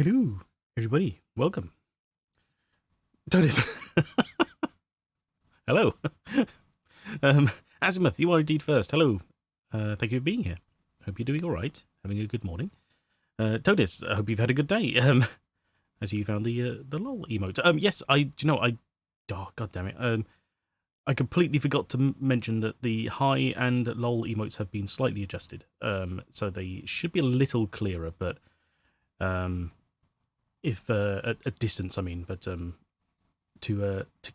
Hello, everybody. Welcome. Totis. Hello. Azimuth, you are indeed first. Hello. Thank you for being here. Hope you're doing all right. Having a good morning. Totis, I hope you've had a good day. As you found the lol emote. Yes, oh, god damn it. I completely forgot to mention that the hi and lol emotes have been slightly adjusted. So they should be a little clearer, but if at distance, I mean, but to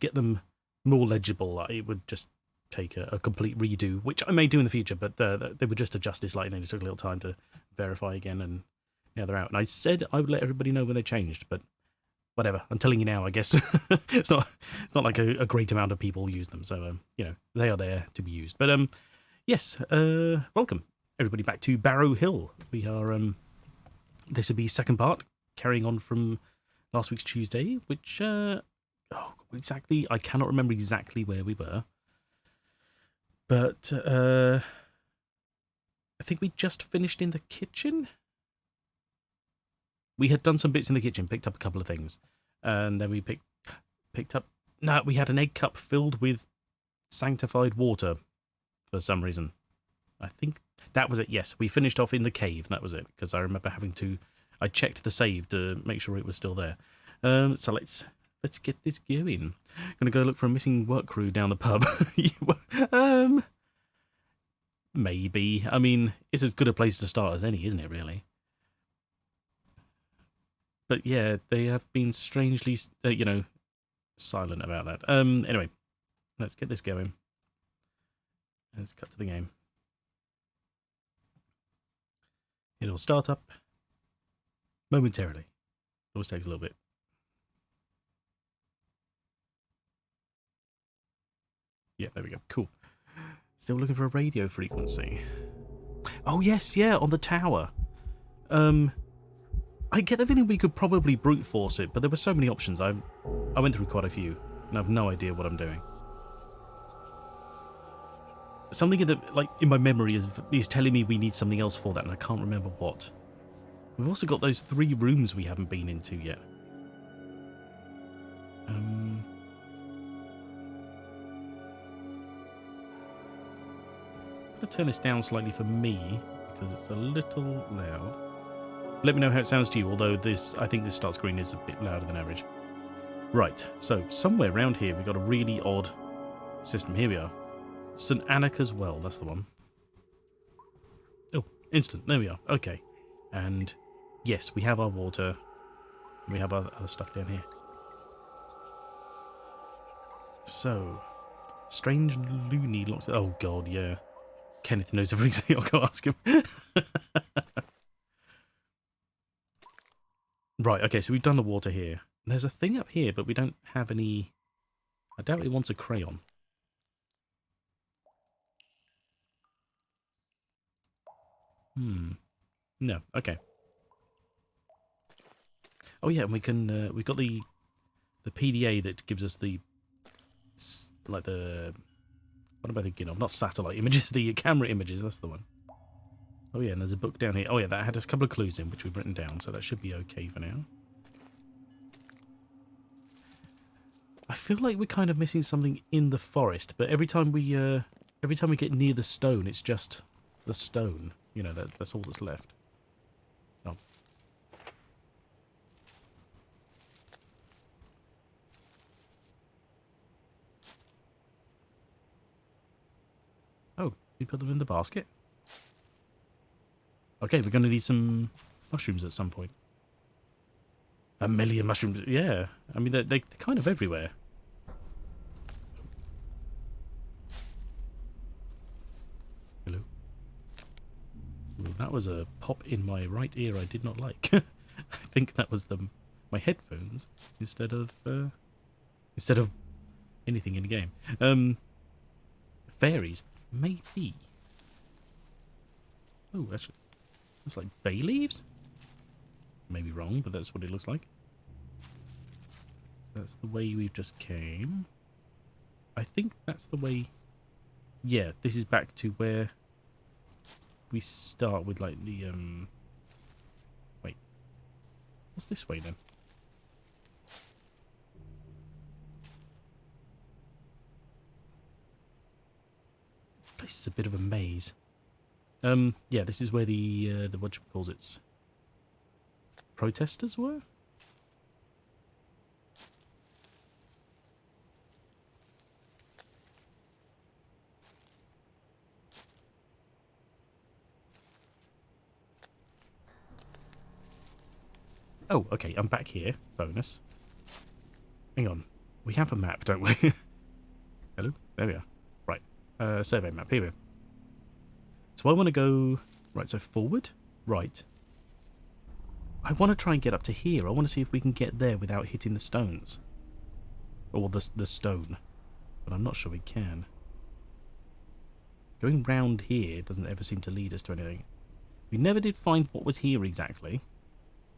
get them more legible, it would just take a complete redo, which I may do in the future. But they were just adjusted slightly, and it took a little time to verify again, and now they're out. And I said I would let everybody know when they changed, but whatever. I'm telling you now. I guess it's not like a great amount of people use them, so they are there to be used. But yes, welcome everybody back to Barrow Hill. We are this will be second part, carrying on from last week's Tuesday, which exactly, I cannot remember exactly where we were, but I think we just finished in the kitchen. We had done some bits in the kitchen, picked up a couple of things, and then we picked up. No, we had an egg cup filled with sanctified water for some reason. I think that was it. Yes, we finished off in the cave. That was it, because I remember having to. I checked the save to make sure it was still there. So let's get this going. Gonna go look for a missing work crew down the pub. Maybe. I mean, it's as good a place to start as any, isn't it? Really. But yeah, they have been strangely, silent about that. Anyway, let's get this going. Let's cut to the game. It'll start up momentarily. Always takes a little bit. Yeah, there we go. Cool. Still looking for a radio frequency. Oh yes, yeah, on the tower. I get the feeling we could probably brute force it, but there were so many options. I went through quite a few, and I have no idea what I'm doing. Something in my memory is telling me we need something else for that, and I can't remember what. We've also got those 3 rooms we haven't been into yet. I'm gonna turn this down slightly for me because it's a little loud. Let me know how it sounds to you, although I think this start screen is a bit louder than average. Right, so somewhere around here we've got a really odd system. Here we are. St. Annika's Well, that's the one. Oh, instant, there we are. Okay. And yes, we have our water. We have our other stuff down here. So, strange loony locks. Oh god, yeah. Kenneth knows everything. I'll go ask him. Right, okay, so we've done the water here. There's a thing up here, but we don't have any. I doubt it wants a crayon. No, okay. Oh yeah, and we can. We've got the PDA that gives us the what am I thinking of? Not satellite images, the camera images. That's the one. Oh yeah, and there's a book down here. Oh yeah, that had a couple of clues in which we've written down, so that should be okay for now. I feel like we're kind of missing something in the forest, but every time we get near the stone, it's just the stone. You know, that's all that's left. Oh. Oh, we put them in the basket. Okay, we're going to need some mushrooms at some point. 1 million mushrooms, yeah. I mean, they're kind of everywhere. Hello. Well, that was a pop in my right ear I did not like. I think that was my headphones instead of anything in the game. Fairies, maybe. Oh, actually, looks like bay leaves. Maybe wrong, but that's what it looks like. So that's the way we've just came. I think that's the way. Yeah, this is back to where we start with like the wait. What's this way then? This place is a bit of a maze. Yeah, this is where the whatchamacallits protesters were? Oh, okay, I'm back here. Bonus. Hang on. We have a map, don't we? Hello? There we are. Right. Survey map. Here we are. So I want to go... Right, so forward. Right. I want to try and get up to here. I want to see if we can get there without hitting the stones. Or the stone. But I'm not sure we can. Going round here doesn't ever seem to lead us to anything. We never did find what was here exactly.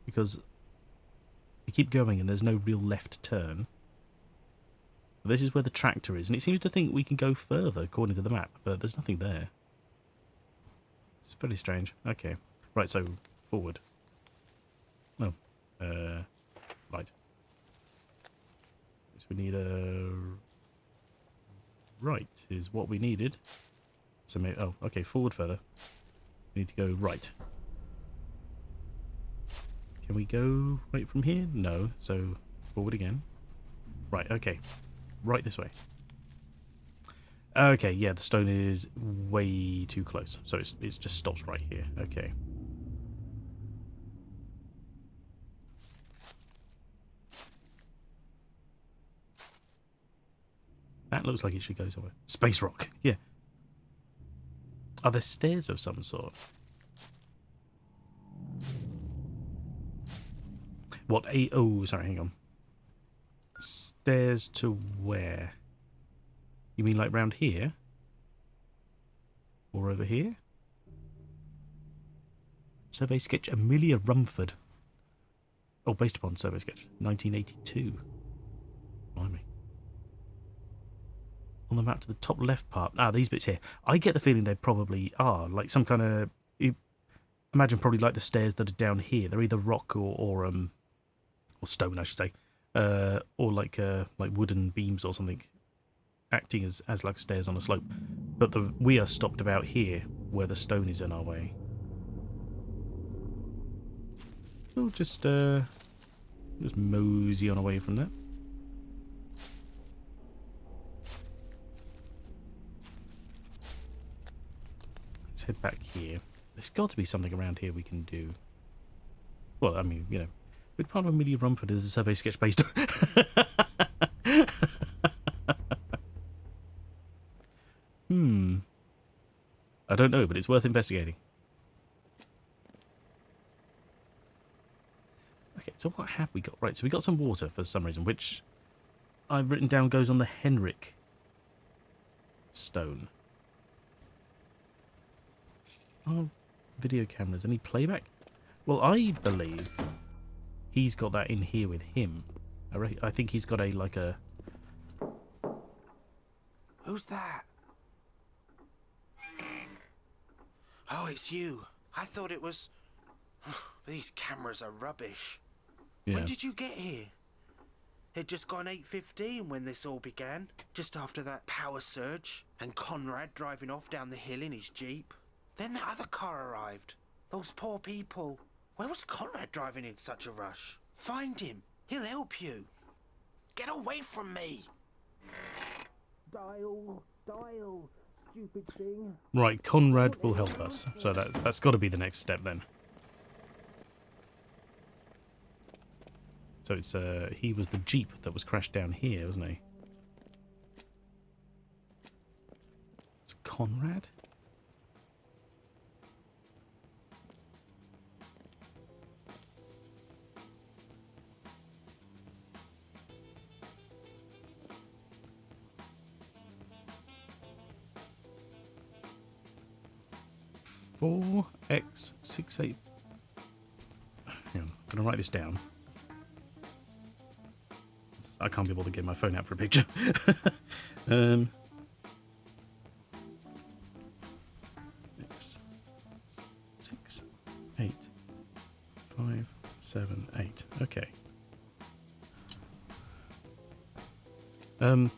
Because we keep going and there's no real left turn. But this is where the tractor is. And it seems to think we can go further according to the map. But there's nothing there. It's pretty strange. Okay. Right, so forward. Oh. Right. So we need a... Right is what we needed. So maybe... Oh, okay, forward further. We need to go right. Can we go right from here? No. So forward again. Right, okay. Right this way. Okay, yeah, the stone is way too close. So it just stops right here. Okay. That looks like it should go somewhere. Space rock. Yeah. Are there stairs of some sort? What? Oh, sorry, hang on. Stairs to where? You mean like round here? Or over here? Survey sketch Amelia Rumford. Oh, based upon survey sketch. 1982. Blimey. On the map to the top left part. Ah, these bits here. I get the feeling they probably are. Like some kind of... Imagine probably like the stairs that are down here. They're either rock or stone, I should say. Or like wooden beams or something. Acting as like stairs on a slope. But we are stopped about here, where the stone is in our way. We'll just mosey on away from that. Let's head back here. There's got to be something around here we can do. Well, I mean, you know, which part of Amelia Rumford is a survey sketch based on? I don't know, but it's worth investigating. Okay, so what have we got? Right, so we got some water for some reason, which I've written down goes on the Henrik stone. Oh, video cameras. Any playback? Well, I believe he's got that in here with him. I think he's got a... Who's that? Oh, it's you. I thought it was... These cameras are rubbish. Yeah. When did you get here? It just gone 8:15 when this all began. Just after that power surge. And Conrad driving off down the hill in his Jeep. Then that other car arrived. Those poor people. Where was Conrad driving in such a rush? Find him. He'll help you. Get away from me. Dial. Stupid thing. Right, Conrad will help us. So that's got to be the next step then. So it's he was the Jeep that was crashed down here, wasn't he? It's Conrad? $4X68. Hang on, I'm gonna write this down. I can't be bothered getting my phone out for a picture. X 6 8 5 7, 8. Okay.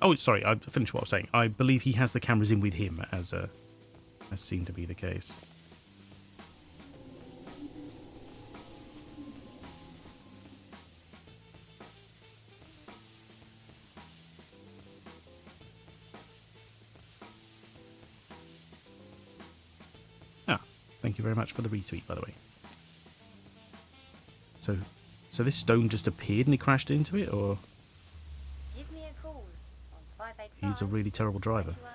Oh, sorry. I finished what I was saying. I believe he has the cameras in with him, as seemed to be the case. Ah, thank you very much for the retweet, by the way. So this stone just appeared and he crashed into it, or Give me a call on 585. he's a really terrible driver? 21.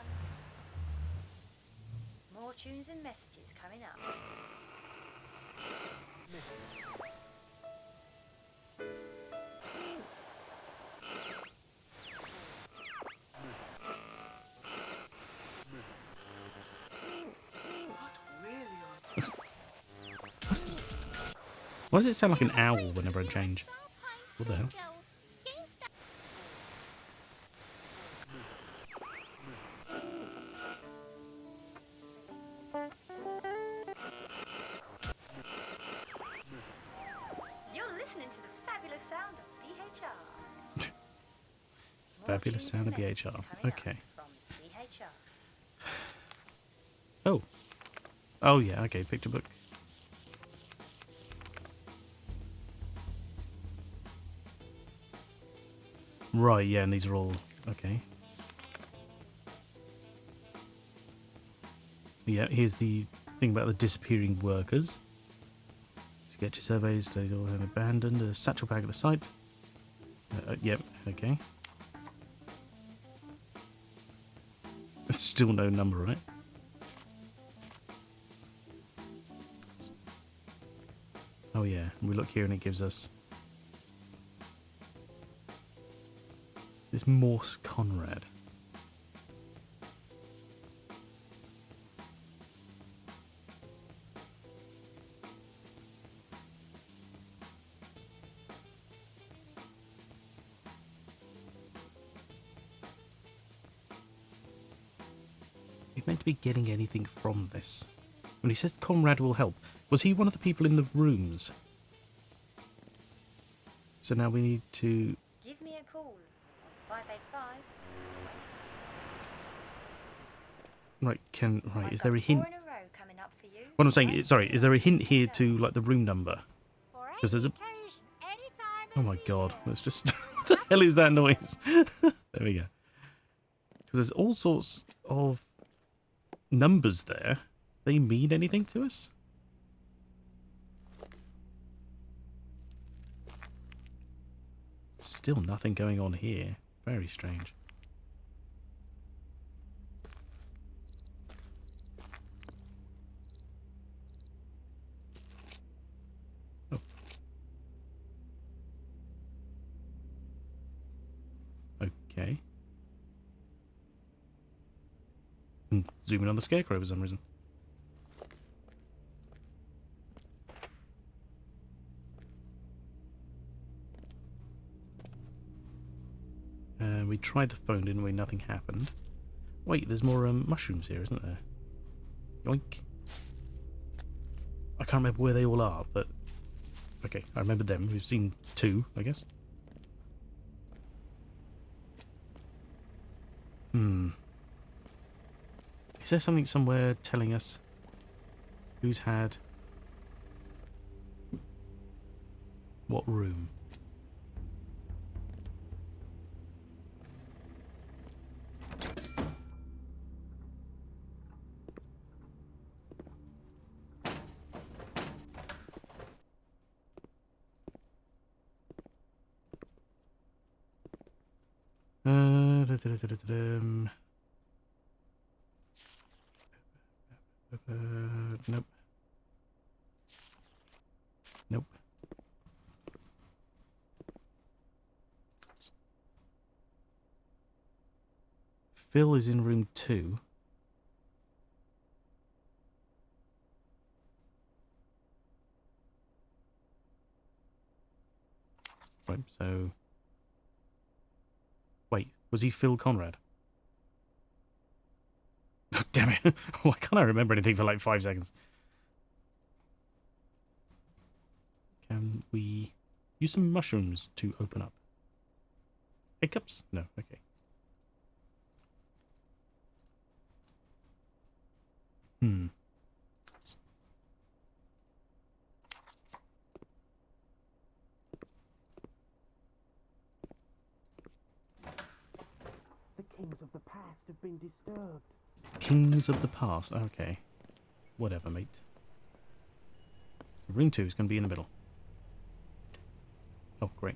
More tunes and messages coming up. Why does it sound like an owl whenever I change? What the hell? You're listening to the fabulous sound of BHR. Fabulous sound of BHR. Okay. From BHR. Oh. Oh yeah, okay, picture book. Right, yeah, and these are all... Okay. Yeah, here's the thing about the disappearing workers. Sketchy surveys, they all have abandoned. A satchel bag at the site. Yep, okay. There's still no number on it. Oh yeah, and we look here and it gives us this Morse Conrad. He's meant to be getting anything from this. When he says Conrad will help, was he one of the people in the rooms? So now we need to... Give me a call on 585. Right, is there a hint? 4 in a row coming up for you. What I'm saying is, sorry, is there a hint here to, like, the room number? Because there's a... Oh my god, let's just... What the hell is that noise? There we go. Because there's all sorts of numbers there. They mean anything to us? Still nothing going on here. Very strange. Oh. Okay. Zoom in on the scarecrow for some reason. We tried the phone, didn't we? Nothing happened. Wait, there's more mushrooms here, isn't there? Yoink. I can't remember where they all are, but... Okay, I remember them. We've seen 2, I guess. Is there something somewhere telling us who's had what room? Nope. Nope. Phil is in room 2. Right, so... Wait, was he Phil Conrad? Damn it. Why can't I remember anything for like 5 seconds? Can we use some mushrooms to open up? Egg cups? No, okay. Hmm. The kings of the past have been disturbed. Kings of the past. Okay. Whatever, mate. So room 2 is going to be in the middle. Oh, great.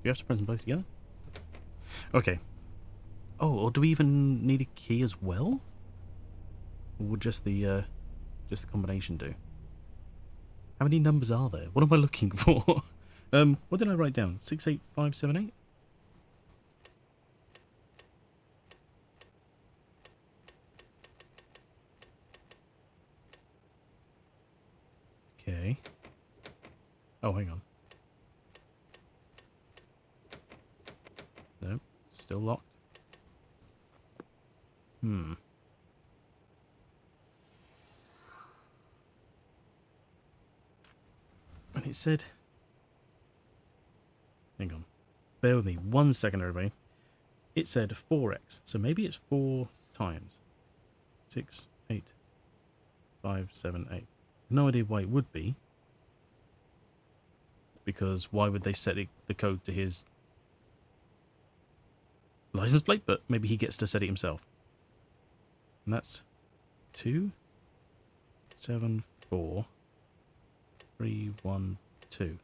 Do you have to press them both together? Okay. Oh, or do we even need a key as well? Or would just the combination do? How many numbers are there? What am I looking for? What did I write down? 68578? Okay. Oh, hang on. No, still locked. Hmm. And it said... Hang on. Bear with me 1 second, everybody. It said 4x, so maybe it's 4 times. 6, 8, 5, 7, 8. No idea why it would be. Because why would they set the code to his license plate? But maybe he gets to set it himself. And that's 2, 7, 4, 3, 1, 2.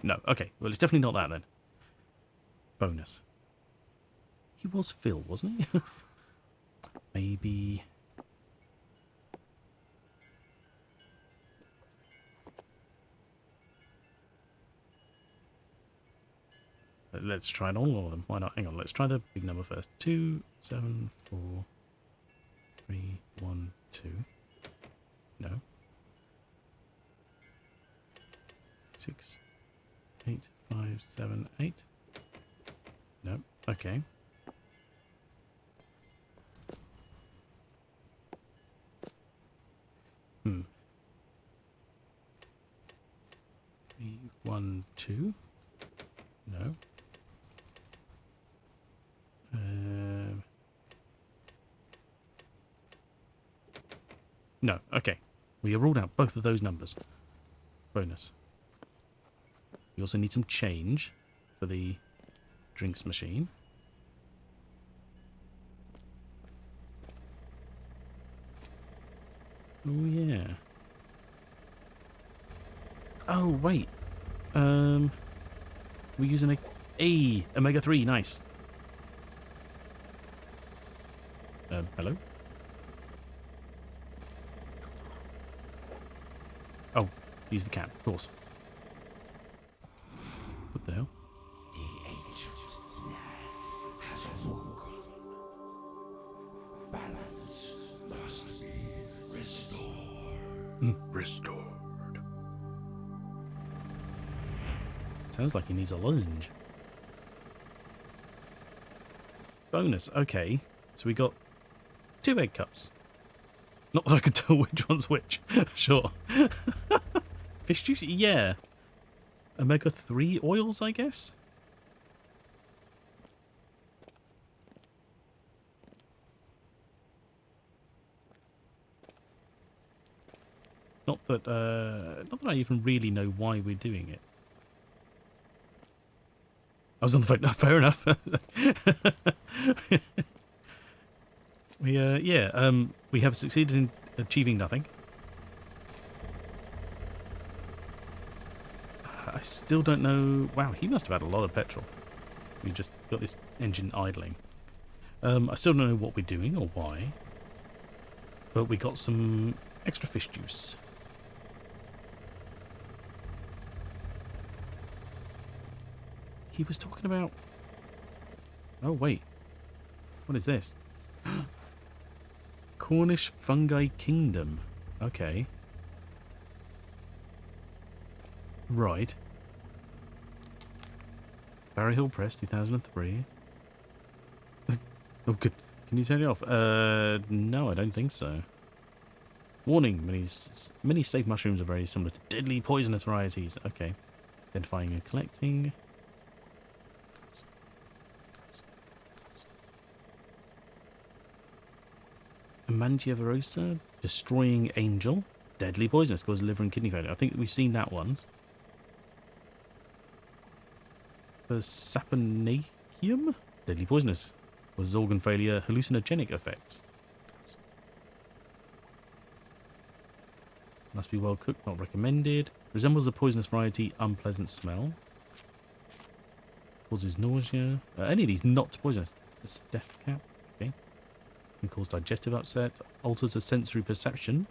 No, okay. Well, it's definitely not that then. Bonus. He was Phil, wasn't he? Maybe... Let's try it on all of them. Why not? Hang on, let's try the big number first. 2, 7, 4, 3, 1, 2. No. 6, 8, 5, 7, 8. No. Okay. Hmm. 3, 1, 2. No. No, okay. We have ruled out both of those numbers. Bonus. We also need some change for the drinks machine. Oh, yeah. Oh, wait. We're using omega-3, nice. Hello? Oh, use the cap, of course. What the hell? The ancient land has awoken. Balance must be restored. Restored. Sounds like he needs a lunge. Bonus, okay. So we got 2 egg cups. Not that I could tell which one's which. Sure. Fish juice? Yeah. Omega-3 oils, I guess? Not that I even really know why we're doing it. I was on the phone. No, fair enough. We have succeeded in achieving nothing. I still don't know. Wow, he must have had a lot of petrol. We just got this engine idling. I still don't know what we're doing or why. But we got some extra fish juice. He was talking about... Oh, wait. What is this? Cornish Fungi Kingdom. Okay. Right. Barrow Hill Press, 2003. Oh, good. Can you turn it off? No, I don't think so. Warning, many safe mushrooms are very similar to deadly poisonous varieties. Okay. Identifying and collecting. Amantia destroying angel. Deadly poisonous, causes liver and kidney failure. I think we've seen that one. The Saponichium? Deadly poisonous, causes organ failure, hallucinogenic effects. Must be well cooked, not recommended. Resembles a poisonous variety, unpleasant smell. Causes nausea. Any of these not poisonous. It's death cap. Okay. Can cause digestive upset. Alters the sensory perception.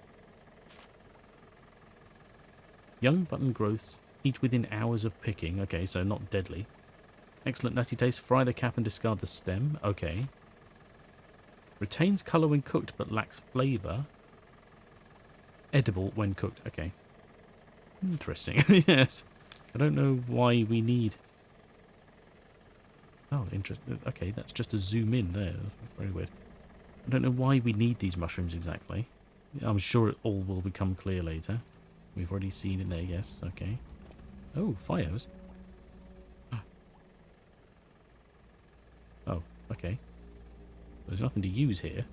Young button growths. Eat within hours of picking. Okay, so not deadly. Excellent nutty taste. Fry the cap and discard the stem. Okay. Retains colour when cooked but lacks flavour. Edible when cooked. Okay. Interesting. Yes. I don't know why we need... Oh, interesting. Okay, that's just a zoom in there. Very weird. I don't know why we need these mushrooms exactly. I'm sure it all will become clear later. We've already seen it there, yes. Okay. Oh, fires. Oh, okay. There's nothing to use here.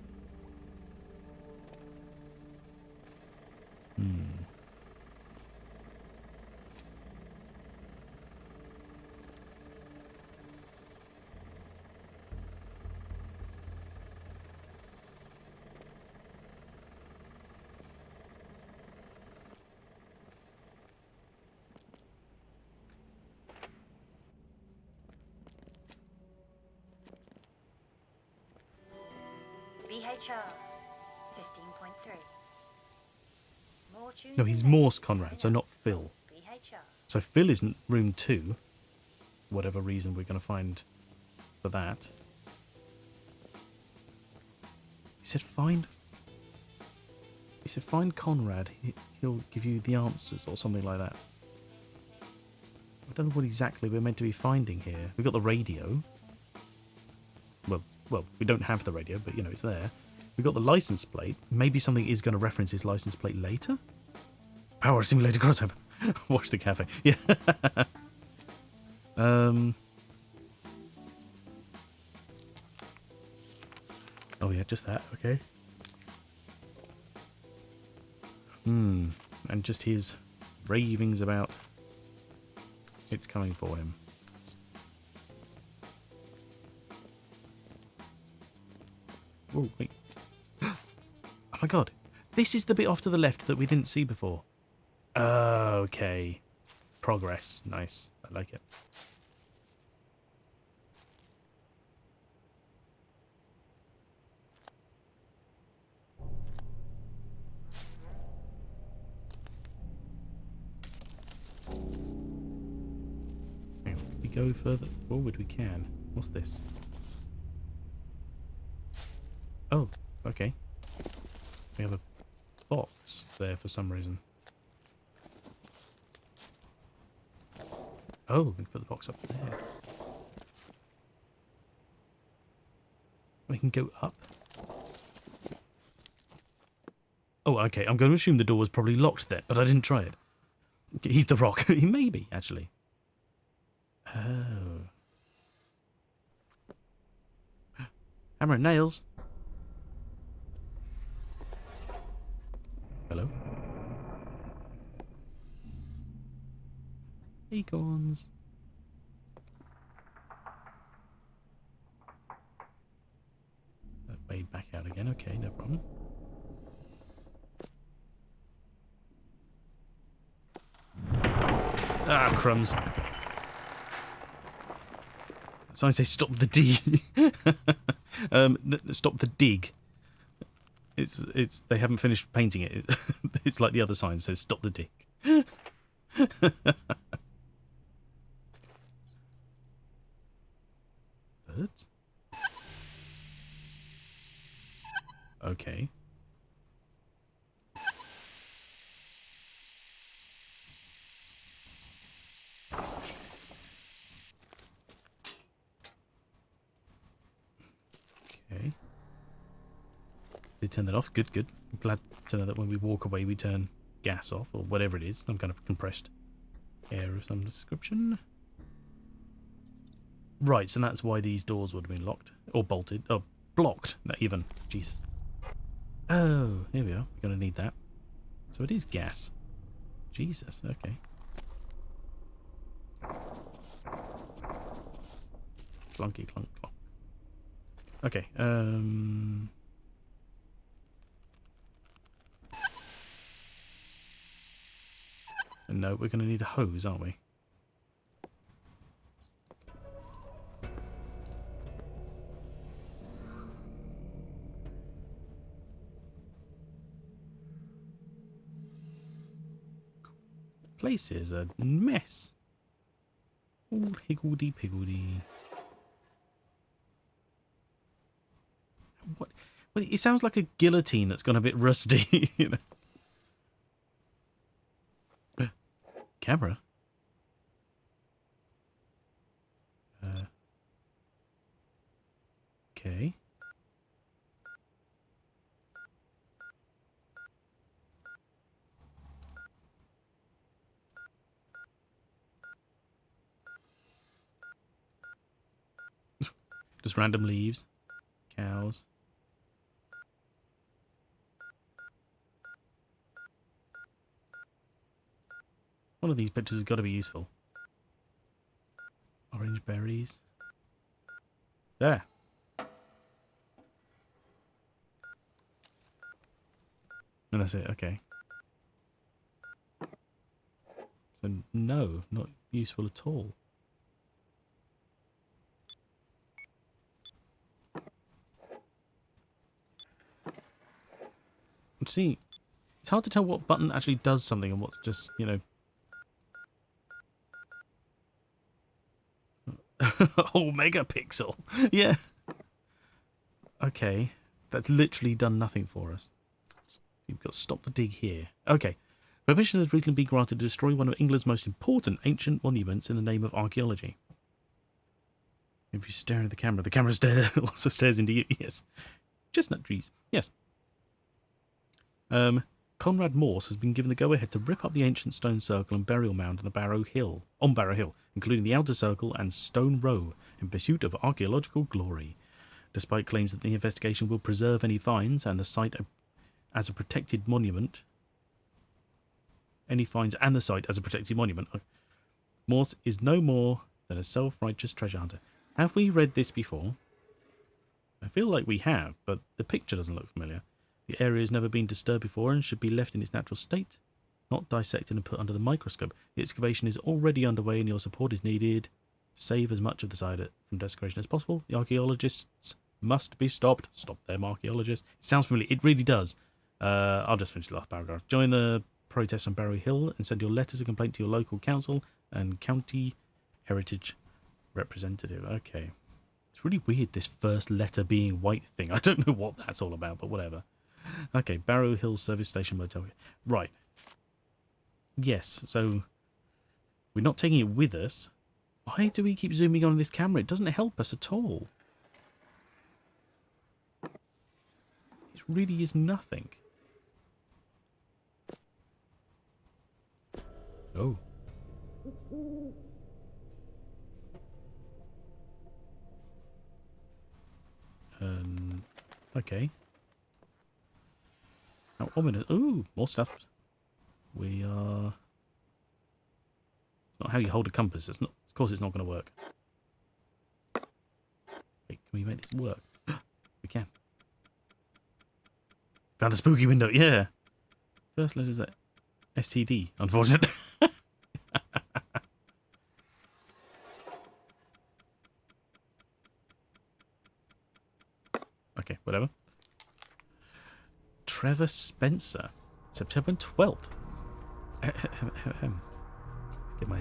BHR 15.3. More tunes No, he's and Morse messages Conrad, so coming not up. Phil. BHR. So Phil isn't room 2. Whatever reason we're going to find for that. He said find Conrad. He'll give you the answers or something like that. I don't know what exactly we're meant to be finding here. We've got the radio. Well, we don't have the radio, but, you know, it's there. We've got the license plate. Maybe something is going to reference his license plate later? Power simulator crossover. Watch the cafe. Yeah. Oh, yeah, just that. Okay. And just his ravings about it's coming for him. Oh, wait. Oh my god. This is the bit off to the left that we didn't see before. Okay. Progress. Nice. I like it. If we go further forward, we can. What's this? Oh, okay. We have a box there for some reason. Oh, we can put the box up there. We can go up. Oh, okay. I'm going to assume the door was probably locked there, but I didn't try it. He's the rock. He may be, actually. Oh. Hammer and nails. Hello? Acorns. Way back out again. Okay, no problem. Ah, crumbs. So I say stop the D. Stop the dig. It's they haven't finished painting it. It's like the other sign says stop the dig. Birds? Okay. Okay. They turn that off. Good, good. I'm glad to know that when we walk away, we turn gas off, or whatever it is. Some kind of compressed air of some description. Right, so that's why these doors would have been locked. Or bolted. Oh, blocked. Not even. Jesus. Oh, here we are. We're going to need that. So it is gas. Jesus, okay. Clunky, clunk, clunk. Okay, no, we're going to need a hose, aren't we? Place is a mess. All higgledy-piggledy. What? Well, it sounds like a guillotine that's gone a bit rusty, you know. Camera? Okay. Just random leaves. Cows. One of these pictures has got to be useful. Orange berries. There. And that's it, okay. So no, not useful at all. See, it's hard to tell what button actually does something and what's just, you know... Oh, megapixel! Yeah. Okay. That's literally done nothing for us. You've got to stop the dig here. Okay. Permission has recently been granted to destroy one of England's most important ancient monuments in the name of archaeology. If you stare at the camera also stares into you. Yes. Chestnut trees. Yes. Conrad Morse has been given the go-ahead to rip up the ancient stone circle and burial mound on Barrow Hill, including the outer circle and Stone Row, in pursuit of archaeological glory. Despite claims that the investigation will preserve any finds and the site as a protected monument, Morse is no more than a self-righteous treasure hunter. Have we read this before? I feel like we have, but the picture doesn't look familiar. The area has never been disturbed before and should be left in its natural state, not dissected and put under the microscope. The excavation is already underway and your support is needed to save as much of the site from desecration as possible. The archaeologists must be stopped. Stop them, archaeologists. It sounds familiar. It really does. I'll just finish the last paragraph. Join the protest on Barrow Hill and send your letters of complaint to your local council and county heritage representative. Okay. It's really weird, this first letter being white thing. I don't know what that's all about, but whatever. Okay, Barrow Hill Service Station Motel. Right. Yes, so we're not taking it with us. Why do we keep zooming on this camera? It doesn't help us at all. It really is nothing. Oh. Okay. How ominous. Ooh, more stuff. We are... It's not how you hold a compass. It's not. Of course it's not going to work. Wait, can we make this work? We can. Found a spooky window. Yeah. First letter is that STD, unfortunately. Okay, whatever. Trevor Spencer, September 12th. Get my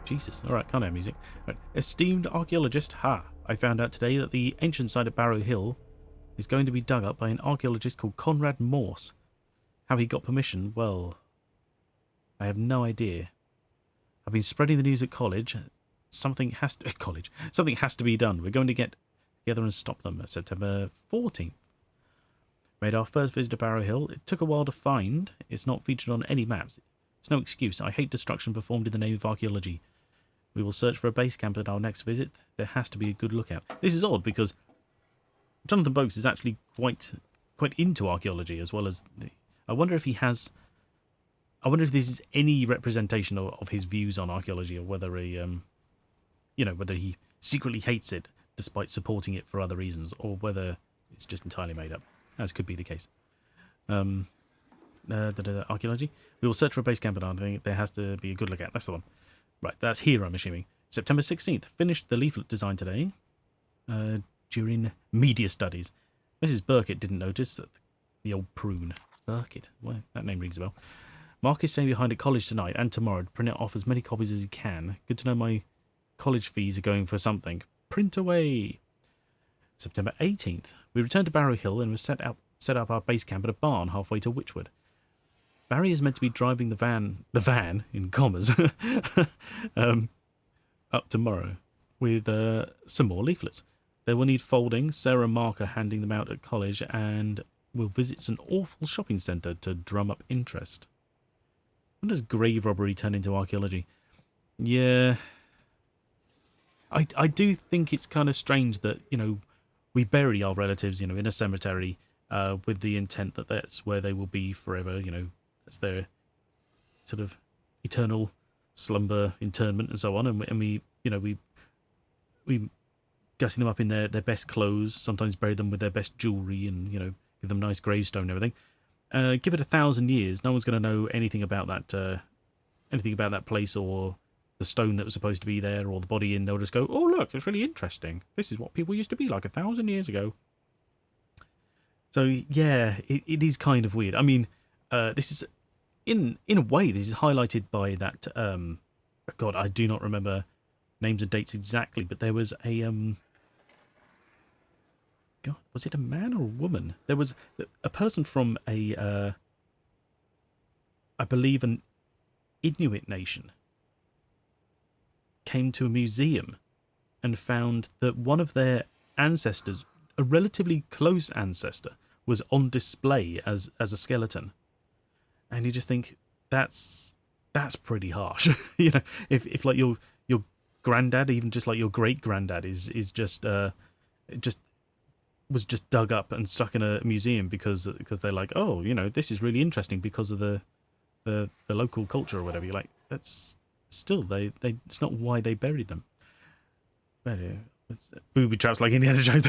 Jesus. All right, can't have music. Right. Esteemed archaeologist, I found out today that the ancient site at Barrow Hill is going to be dug up by an archaeologist called Conrad Morse. How he got permission, well, I have no idea. I've been spreading the news at college. Something has to be done. We're going to get together and stop them. September 14th. Made our first visit to Barrow Hill. It took a while to find. It's not featured on any maps. It's no excuse. I hate destruction performed in the name of archaeology. We will search for a base camp at our next visit. There has to be a good lookout. This is odd because Jonathan Boakes is actually quite into archaeology as well as I wonder if this is any representation of his views on archaeology, or whether whether he secretly hates it despite supporting it for other reasons, or whether it's just entirely made up, as could be the case. Archaeology. We will search for a base camp at our thing. There has to be a good lookout. That's the one. Right, that's here, I'm assuming. September 16th. Finished the leaflet design today. During media studies. Mrs. Burkett didn't notice that the old prune. Burkett. Well, that name rings a bell. Mark is staying behind at college tonight and tomorrow to print it off as many copies as he can. Good to know my college fees are going for something. Print away. September 18th. We returned to Barrow Hill and set up our base camp at a barn halfway to Witchwood. Barry is meant to be driving the van in commas, up tomorrow with some more leaflets. They will need folding. Sarah and Mark are handing them out at college, and we'll visit an awful shopping centre to drum up interest. When does grave robbery turn into archaeology? Yeah. I do think it's kind of strange that, we bury our relatives, in a cemetery with the intent that that's where they will be forever, that's their sort of eternal slumber, internment, and so on. And we gussing them up in their best clothes, sometimes bury them with their best jewellery and, give them a nice gravestone and everything. Give it 1,000 years, no one's going to know anything about that place or the stone that was supposed to be there or the body, and they'll just go, oh, look, it's really interesting. This is what people used to be like 1,000 years ago. So, yeah, it is kind of weird. I mean, this is, in a way, this is highlighted by that, God, I do not remember names and dates exactly, but there was a, God, was it a man or a woman? There was a person from I believe an Inuit nation, came to a museum and found that one of their ancestors, a relatively close ancestor, was on display as a skeleton. And you just think, that's pretty harsh. If like your granddad, even just like your great granddad, is just was just dug up and stuck in a museum because they're like, oh, this is really interesting because of the local culture or whatever. You're like, that's still it's not why they buried them. But it's booby traps like Indiana Jones.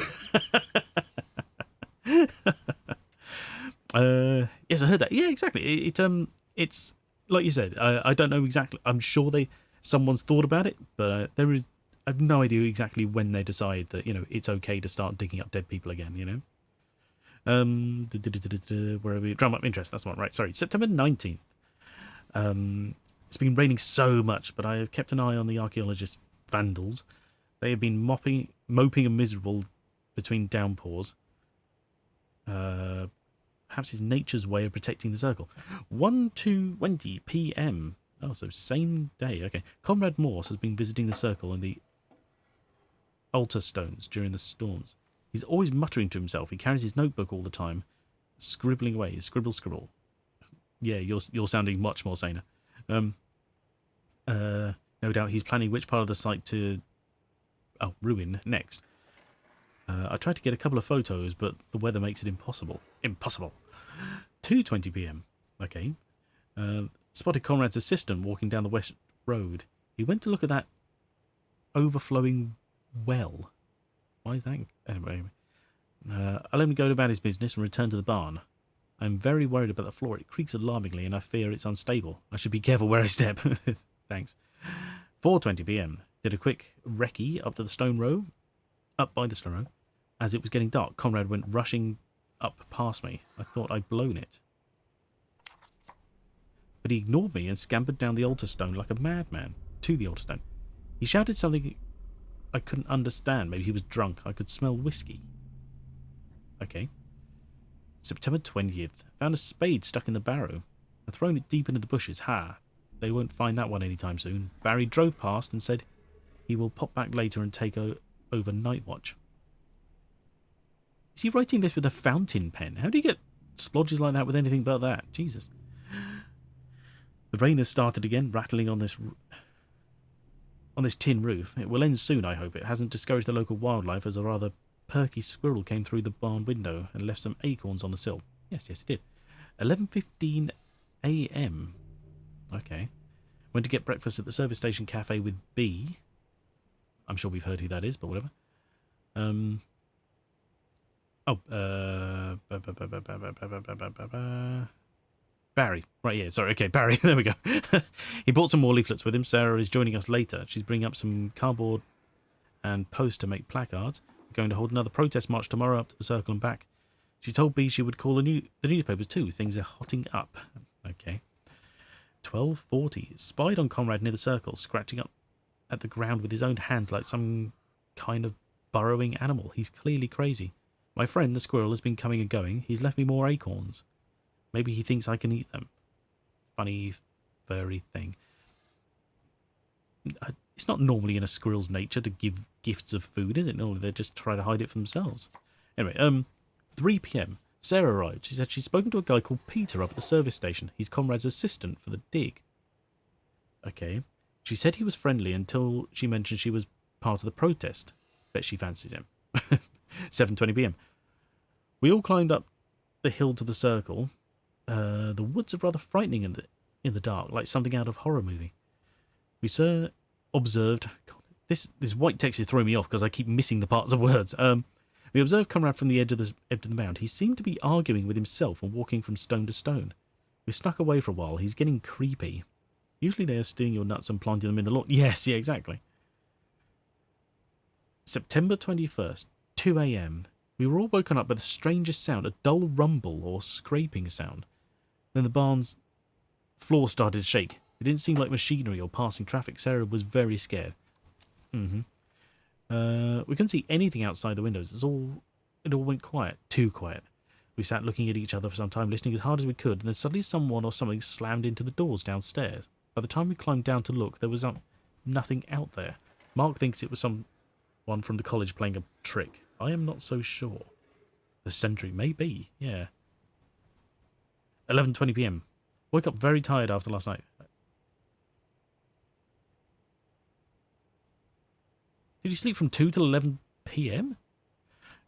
Yes, I heard that. Yeah, exactly. It's like you said. I don't know exactly. I'm sure someone's thought about it, but I have no idea exactly when they decide that it's okay to start digging up dead people again. Where are we? Drum up interest. That's the one, right? Sorry, September 19th. It's been raining so much, but I have kept an eye on the archaeologist vandals. They have been moping and miserable between downpours. Perhaps it's nature's way of protecting the circle. 1:20 p.m. Oh, so same day. Okay. Conrad Morse has been visiting the circle and the altar stones during the storms. He's always muttering to himself. He carries his notebook all the time, scribbling away. Scribble. Yeah, you're sounding much more saner. No doubt he's planning which part of the site to ruin next. I tried to get a couple of photos, but the weather makes it impossible. 2:20 p.m. Okay. Spotted Conrad's assistant walking down the west road. He went to look at that overflowing well. Why is that? Anyway. I'll only go about his business and return to the barn. I'm very worried about the floor. It creaks alarmingly and I fear it's unstable. I should be careful where I step. Thanks. 4:20 p.m. Did a quick recce up by the stone row. As it was getting dark, Conrad went rushing up past me. I thought I'd blown it. But he ignored me and scampered down the altar stone like a madman to the altar stone. He shouted something I couldn't understand. Maybe he was drunk. I could smell whiskey. Okay. September 20th. Found a spade stuck in the barrow. I've thrown it deep into the bushes. Ha! They won't find that one anytime soon. Barry drove past and said he will pop back later and take over night watch. Is he writing this with a fountain pen? How do you get splodges like that with anything but that? Jesus. The rain has started again, rattling on this tin roof. It will end soon, I hope. It hasn't discouraged the local wildlife, as a rather perky squirrel came through the barn window and left some acorns on the sill. Yes, it did. 11:15 a.m. Okay. Went to get breakfast at the service station cafe with B. I'm sure we've heard who that is, but whatever. Barry. Right, yeah, sorry. Okay, Barry. There we go. He brought some more leaflets with him. Sarah is joining us later. She's bringing up some cardboard and post to make placards. We're going to hold another protest march tomorrow up to the circle and back. She told B she would call the newspapers too. Things are hotting up. Okay. 12:40. Spied on Conrad near the circle, scratching up at the ground with his own hands like some kind of burrowing animal. He's clearly crazy. My friend, the squirrel, has been coming and going. He's left me more acorns. Maybe he thinks I can eat them. Funny, furry thing. It's not normally in a squirrel's nature to give gifts of food, is it? Normally they just try to hide it for themselves. Anyway, 3 p.m. Sarah arrived. She said she'd spoken to a guy called Peter up at the service station. He's Conrad's assistant for the dig. Okay. She said he was friendly until she mentioned she was part of the protest. Bet she fancies him. 7:20 p.m. We all climbed up the hill to the circle. The woods are rather frightening in the dark, like something out of a horror movie. We observed... God, this white text is throwing me off because I keep missing the parts of words. We observed Conrad from the edge of the mound. He seemed to be arguing with himself and walking from stone to stone. We snuck away for a while. He's getting creepy. Usually they are stealing your nuts and planting them in the lawn. Yes, yeah, exactly. September 21st, 2 a.m. We were all woken up by the strangest sound, a dull rumble or scraping sound. Then the barn's floor started to shake. It didn't seem like machinery or passing traffic. Sarah was very scared. We couldn't see anything outside the windows. It all went quiet. Too quiet. We sat looking at each other for some time, listening as hard as we could, and then suddenly someone or something slammed into the doors downstairs. By the time we climbed down to look, there was nothing out there. Mark thinks it was someone from the college playing a trick. I am not so sure. The sentry, maybe, yeah. 11:20 p.m. Woke up very tired after last night. Did you sleep from 2 till 11 p.m?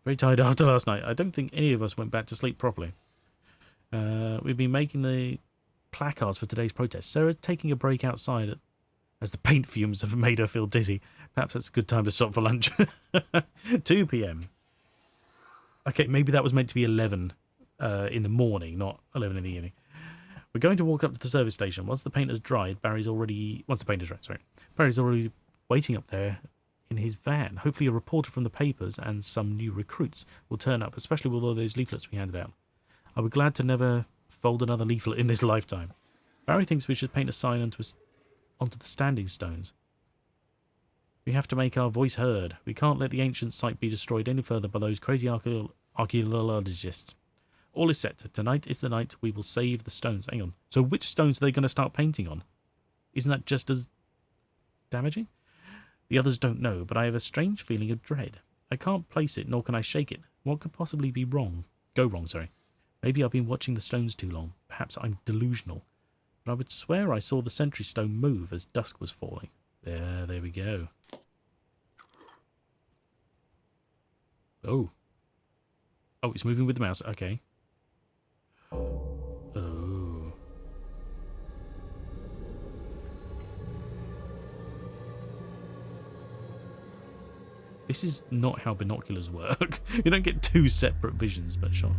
Very tired after last night. I don't think any of us went back to sleep properly. We've been making the placards for today's protest. Sarah's taking a break outside as the paint fumes have made her feel dizzy. Perhaps that's a good time to stop for lunch. 2 p.m. Okay, maybe that was meant to be 11 in the morning, not 11 in the evening. We're going to walk up to the service station. Once the paint has dried, Barry's already waiting up there in his van. Hopefully a reporter from the papers and some new recruits will turn up, especially with all those leaflets we handed out. I'll be glad to never fold another leaflet in this lifetime. Barry thinks we should paint a sign onto the standing stones. We have to make our voice heard. We can't let the ancient site be destroyed any further by those crazy archaeologists. All is set. Tonight is the night we will save the stones. Hang on. So which stones are they going to start painting on? Isn't that just as damaging? The others don't know, but I have a strange feeling of dread. I can't place it, nor can I shake it. What could possibly go wrong? Maybe I've been watching the stones too long. Perhaps I'm delusional. But I would swear I saw the sentry stone move as dusk was falling. There we go. Oh, it's moving with the mouse. Okay. Oh. This is not how binoculars work. You don't get two separate visions, but sure.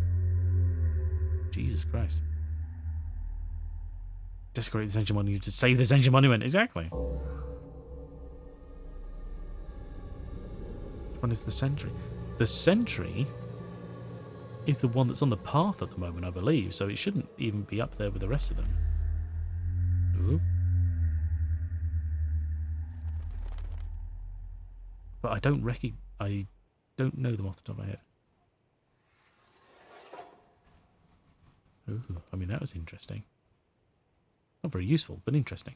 Jesus Christ. Desecrate this ancient monument to save this ancient monument. Exactly. Which one is the sentry? The sentry is the one that's on the path at the moment, I believe, so it shouldn't even be up there with the rest of them. Ooh. But I don't know them off the top of my head. Ooh, I mean, that was interesting. Not very useful, but interesting.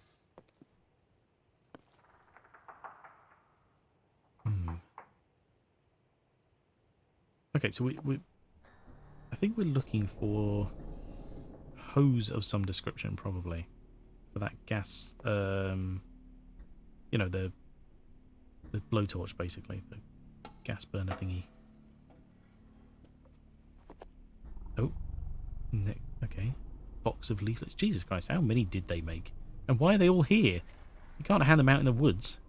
Okay, so we I think we're looking for hose of some description, probably, for that gas. You know, the blowtorch, basically, the gas burner thingy. Oh, okay. Box of leaflets. Jesus Christ, how many did they make? And why are they all here? You can't hand them out in the woods.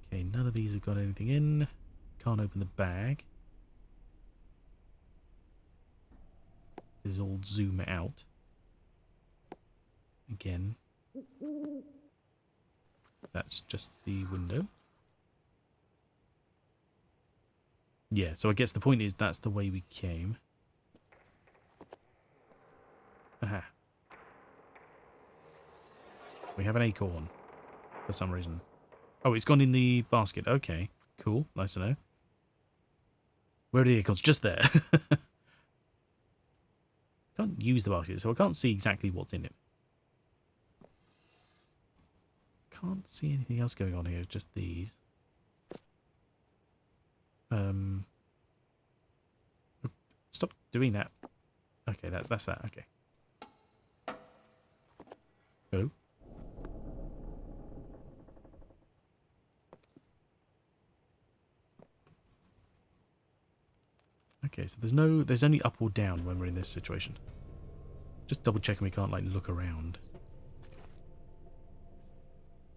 Okay, none of these have got anything in. Can't open the bag. This is all zoom out. Again. That's just the window. Yeah, so I guess the point is that's the way we came. Aha. We have an acorn for some reason. Oh, it's gone in the basket. Okay, cool. Nice to know. Where are the acorns? Just there. Can't use the basket, so I can't see exactly what's in it. Can't see anything else going on here, just these. Stop doing that. Okay, that's that. Okay. Hello? Okay, so there's only up or down when we're in this situation. Just double checking we can't like look around.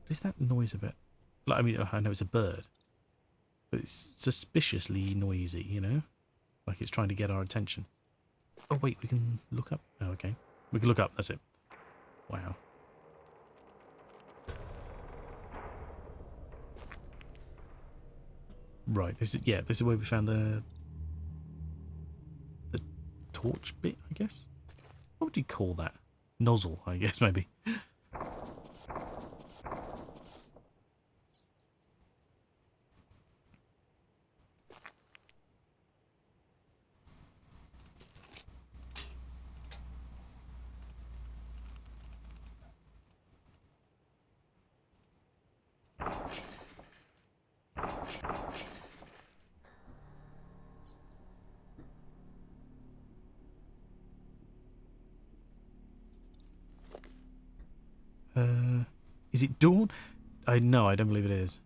What is that noise a bit? Like, I mean, I know it's a bird, but it's suspiciously noisy, you know? Like it's trying to get our attention. Oh wait, we can look up. Oh, okay. We can look up, that's it. Wow. Right, this is where we found the torch bit, I guess? What would you call that? Nozzle, I guess, maybe. Is it dawn? No, I don't believe it is.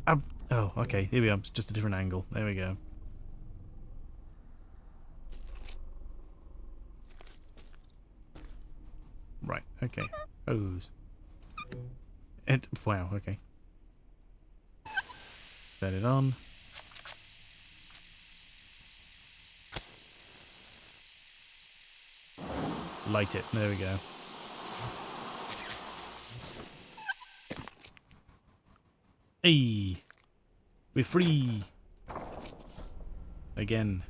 Oh, okay. Here we are. It's just a different angle. There we go. Right. Okay. Hose. And wow. Okay. Set it on. Light it. There we go. Hey! We're free! Again.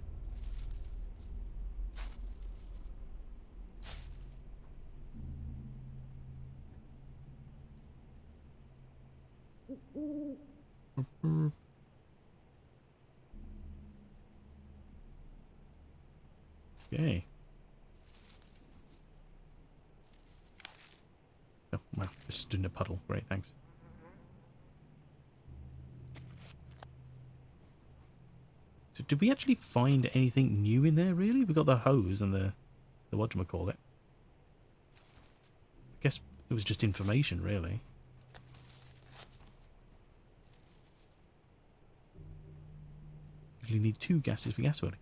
Okay. Oh, well, just stood in a puddle. Great, thanks. So did we actually find anything new in there, really? We got the hose and the whatchamacallit. I guess it was just information, really. You need 2 gases for gas welding.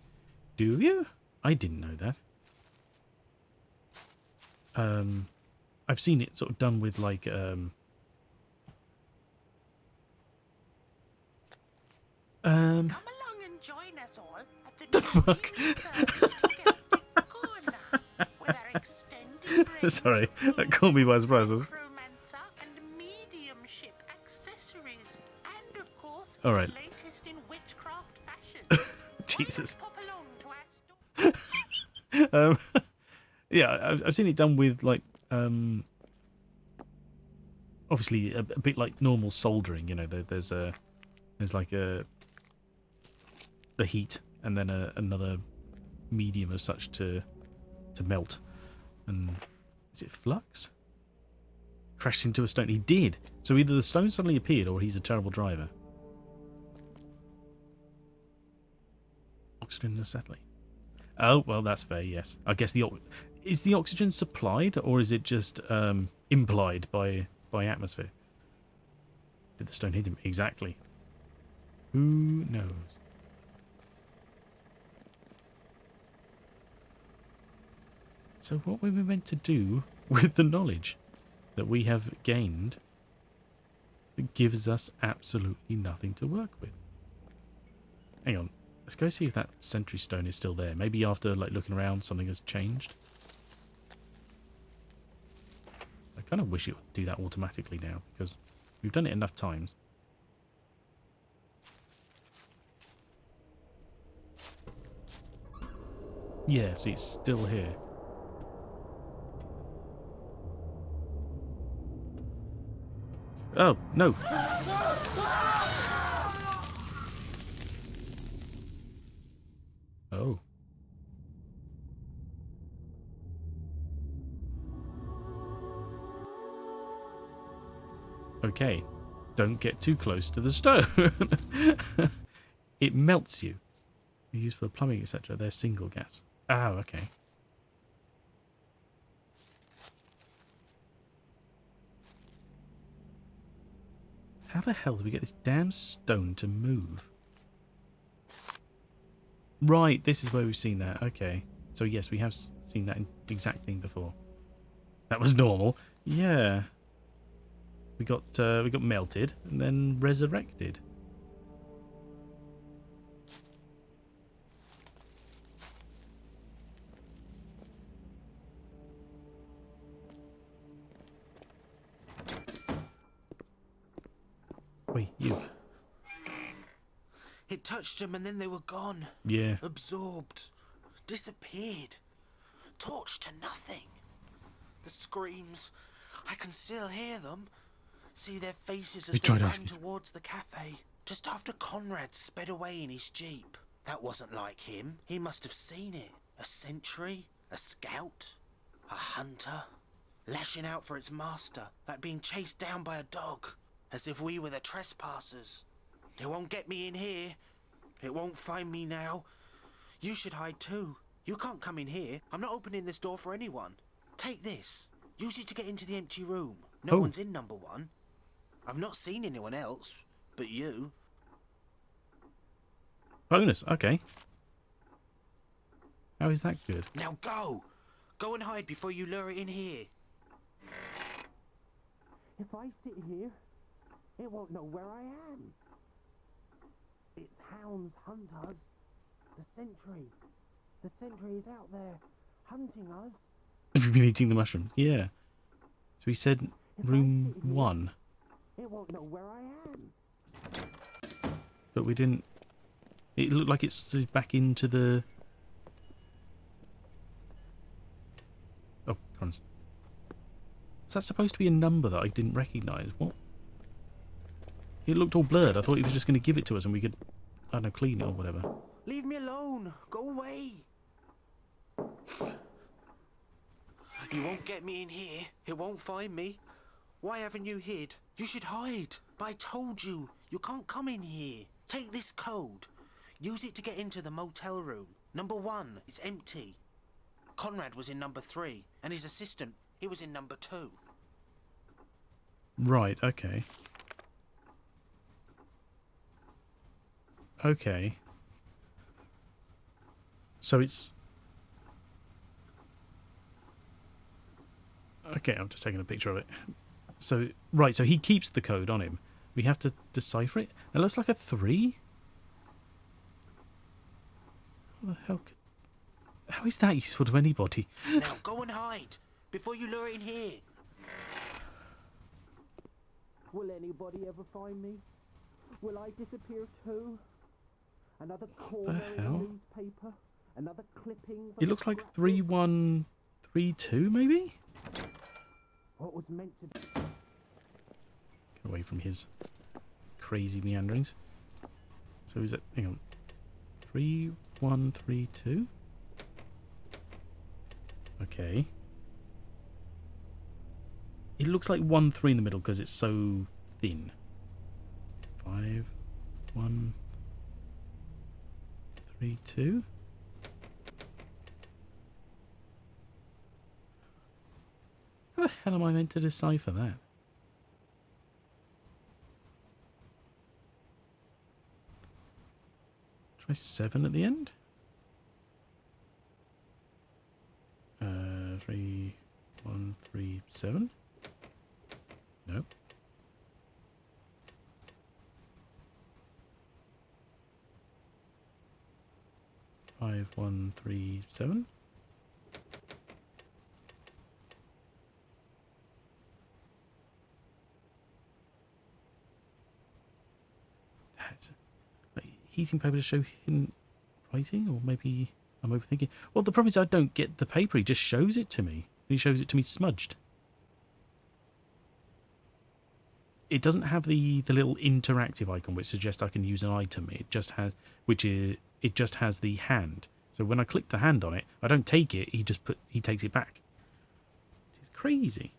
Do you? I didn't know that. I've seen it sort of done with like Come along and join us all at the fuck? with our extended Sorry, that caught me by surprise. necromancer and mediumship accessories, and of course, All right. the latest in witchcraft fashions. Jesus. Pop along to our store. Yeah, I've seen it done with like obviously a bit like normal soldering. You know, there's like the heat and then another medium of such to melt. And is it flux? crashed into a stone. He did. So either the stone suddenly appeared or he's a terrible driver. Oxygen acetylene. Oh, well, that's fair, yes. I guess is the oxygen supplied or is it just implied by atmosphere? Did the stone hit him? Exactly. Who knows? So what were we meant to do with the knowledge that we have gained that gives us absolutely nothing to work with? Hang on. Let's go see if that sentry stone is still there. Maybe after like looking around something has changed. I kind of wish it would do that automatically now because we've done it enough times. Yeah, see, it's still here. Oh, no. Oh. Okay. Don't get too close to the stone. It melts you. Used for plumbing, etc. They're single gas. Oh, okay. How the hell do we get this damn stone to move? Right, this is where we've seen that. Okay. So yes, we have seen that exact thing before. That was normal. Yeah. We got melted and then resurrected. Wait, you. It touched them and then they were gone. Yeah. Absorbed. Disappeared. Torched to nothing. The screams. I can still hear them. See their faces as they ran towards the cafe. Just after Conrad sped away in his jeep. That wasn't like him. He must have seen it. A sentry? A scout? A hunter? Lashing out for its master. Like being chased down by a dog. As if we were the trespassers. It won't get me in here. It won't find me now. You should hide too. You can't come in here. I'm not opening this door for anyone. Take this. Use it to get into the empty room. No one's in number 1. I've not seen anyone else, but you. Bonus, okay. How is that good? Now go! Go and hide before you lure it in here. If I sit here, it won't know where I am. It's hounds hunt us. The sentry. The sentry is out there, hunting us. Have you been eating the mushroom? Yeah. So we said room 1. It won't know where I am. But we didn't... It looked like it slid back into the... Oh, crumbs. Is that supposed to be a number that I didn't recognise? What? It looked all blurred. I thought he was just going to give it to us and we could, I don't know, clean it or whatever. Leave me alone. Go away. You won't get me in here. It won't find me. Why haven't you hid? You should hide. But I told you, you can't come in here. Take this code. Use it to get into the motel room. Number 1, it's empty. Conrad was in number 3, and his assistant, he was in number 2. Right, okay. Okay. So it's... Okay, I'm just taking a picture of it. So, right, so he keeps the code on him. We have to decipher it. It looks like a 3. What the hell could... How is that useful to anybody? Now go and hide before you lure it in here. Will anybody ever find me? Will I disappear too? Another corner in the newspaper? Another clipping? It looks like 3132, maybe? What was meant to be? Get away from his crazy meanderings. So is it... Hang on. 3132? It looks like 1 3 in the middle because it's so thin. 5 1 3 2. How the hell am I meant to decipher that? Try 7 at the end. 3 1 3 7. Nope. Five, 1 3 7. That's like, heating paper to show hidden writing, or maybe I'm overthinking. Well, the problem is I don't get the paper. He just shows it to me. He shows it to me smudged. It doesn't have the little interactive icon which suggests I can use an item. It just has it just has the hand. So when I click the hand on it, I don't take it. He takes it back. It's crazy.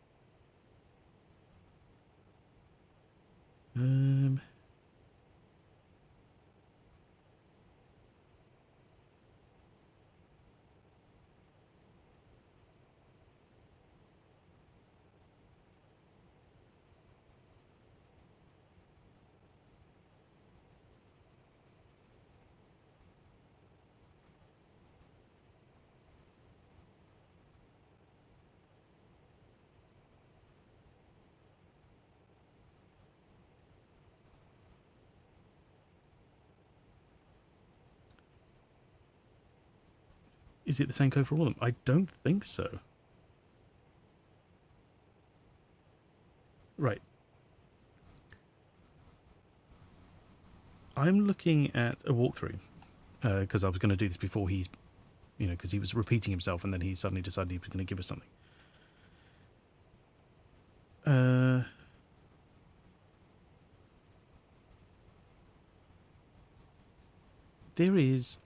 Is it the same code for all of them? I don't think so. Right. I'm looking at a walkthrough because I was going to do this before he, because he was repeating himself and then he suddenly decided he was going to give us something. There is...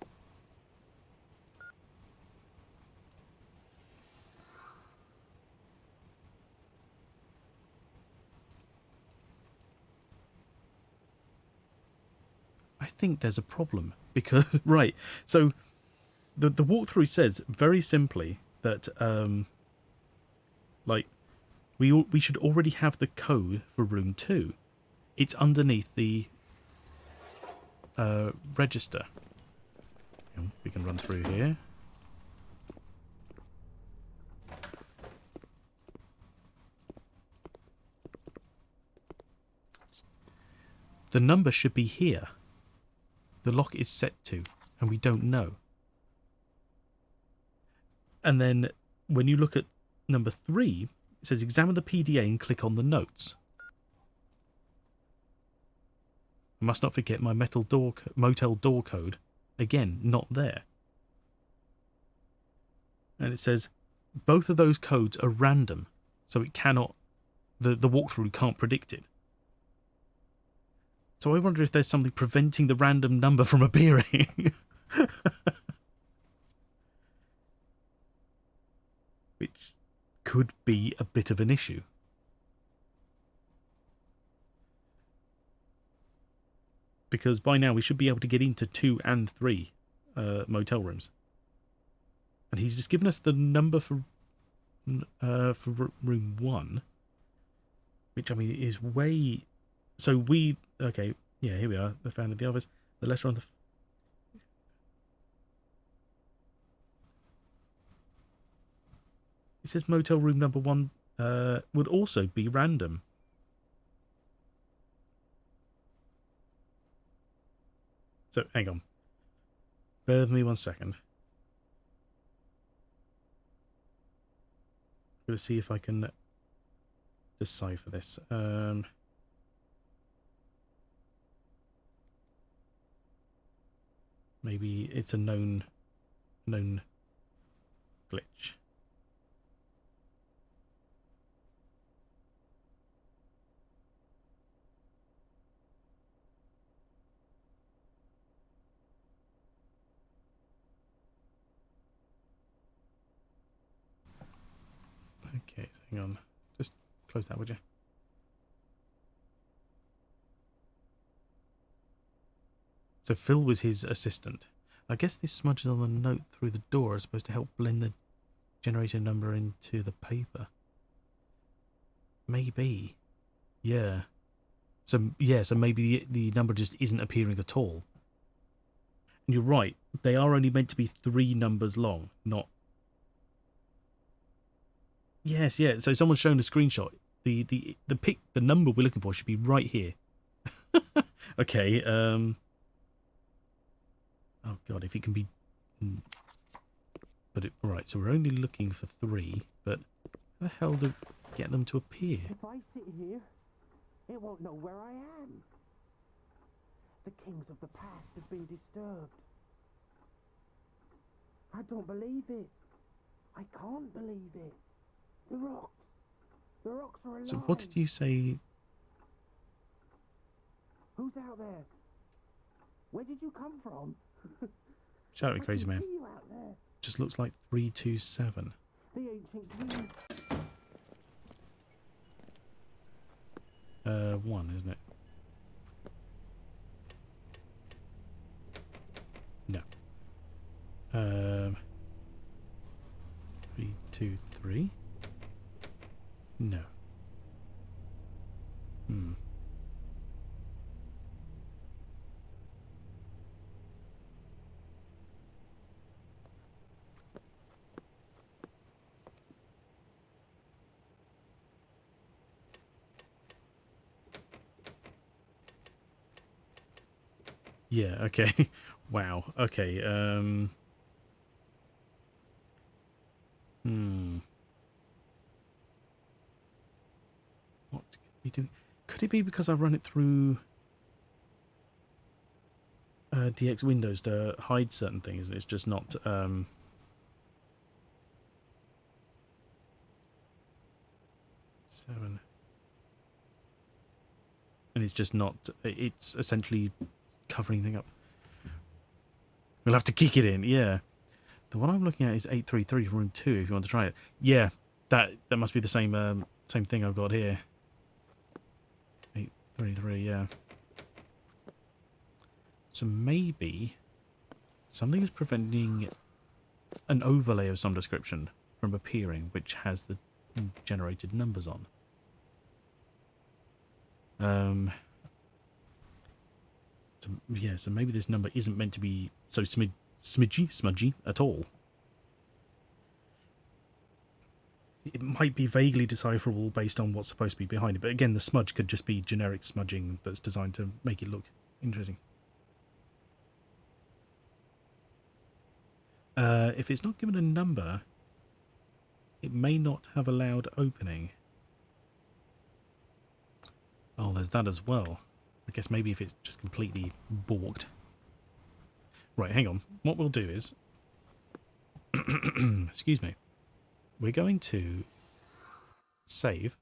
I think there's a problem because right. So the walkthrough says very simply that like we should already have the code for room 2. It's underneath the register. We can run through here. The number should be here. The lock is set to, and we don't know. And then when you look at number 3, it says examine the PDA and click on the notes. I must not forget my motel door code. Again, not there. And it says both of those codes are random, so it cannot, the walkthrough can't predict it. So I wonder if there's something preventing the random number from appearing. Which could be a bit of an issue. Because by now we should be able to get into 2 and 3 motel rooms. And he's just given us the number for room 1. Which, I mean, is way... So we... Okay, yeah, here we are. The fan of the others. The letter on the... It says motel room number 1 would also be random. So, hang on. Bear with me 1 second. I'm going to see if I can decipher this. Maybe it's a known glitch. Okay, hang on. Just close that, would you? So Phil was his assistant. I guess this smudges on the note through the door is supposed to help blend the generator number into the paper. Maybe. Yeah. So maybe the number just isn't appearing at all. And you're right, they are only meant to be 3 numbers long, not... Yes, yeah, so someone's shown a screenshot. The number we're looking for should be right here. Okay, oh god, if it can be... Right, so we're only looking for 3, but how the hell do get them to appear? If I sit here, it won't know where I am. The kings of the past have been disturbed. I don't believe it. I can't believe it. The rocks are alive. So what did you say? Who's out there? Where did you come from? Shout at me, crazy I can man. see you out there. Just looks like 327. The ancient queen. 1, isn't it? No. 3, 2, 3. No. Yeah, okay. Wow. Okay, What could we do? Could it be because I run it through DX Windows to hide certain things and it's just not 7. And it's just not, it's essentially covering thing up. We'll have to kick it in, yeah. The one I'm looking at is 833 from room 2 if you want to try it. Yeah, that must be the same same thing I've got here. 833, yeah. So maybe something is preventing an overlay of some description from appearing which has the generated numbers on. So maybe this number isn't meant to be so smudgy at all. It might be vaguely decipherable based on what's supposed to be behind it, but again, the smudge could just be generic smudging that's designed to make it look interesting. If it's not given a number, it may not have allowed opening. Oh, there's that as well. I guess maybe if it's just completely balked. Right, hang on. What we'll do is... excuse me. We're going to save.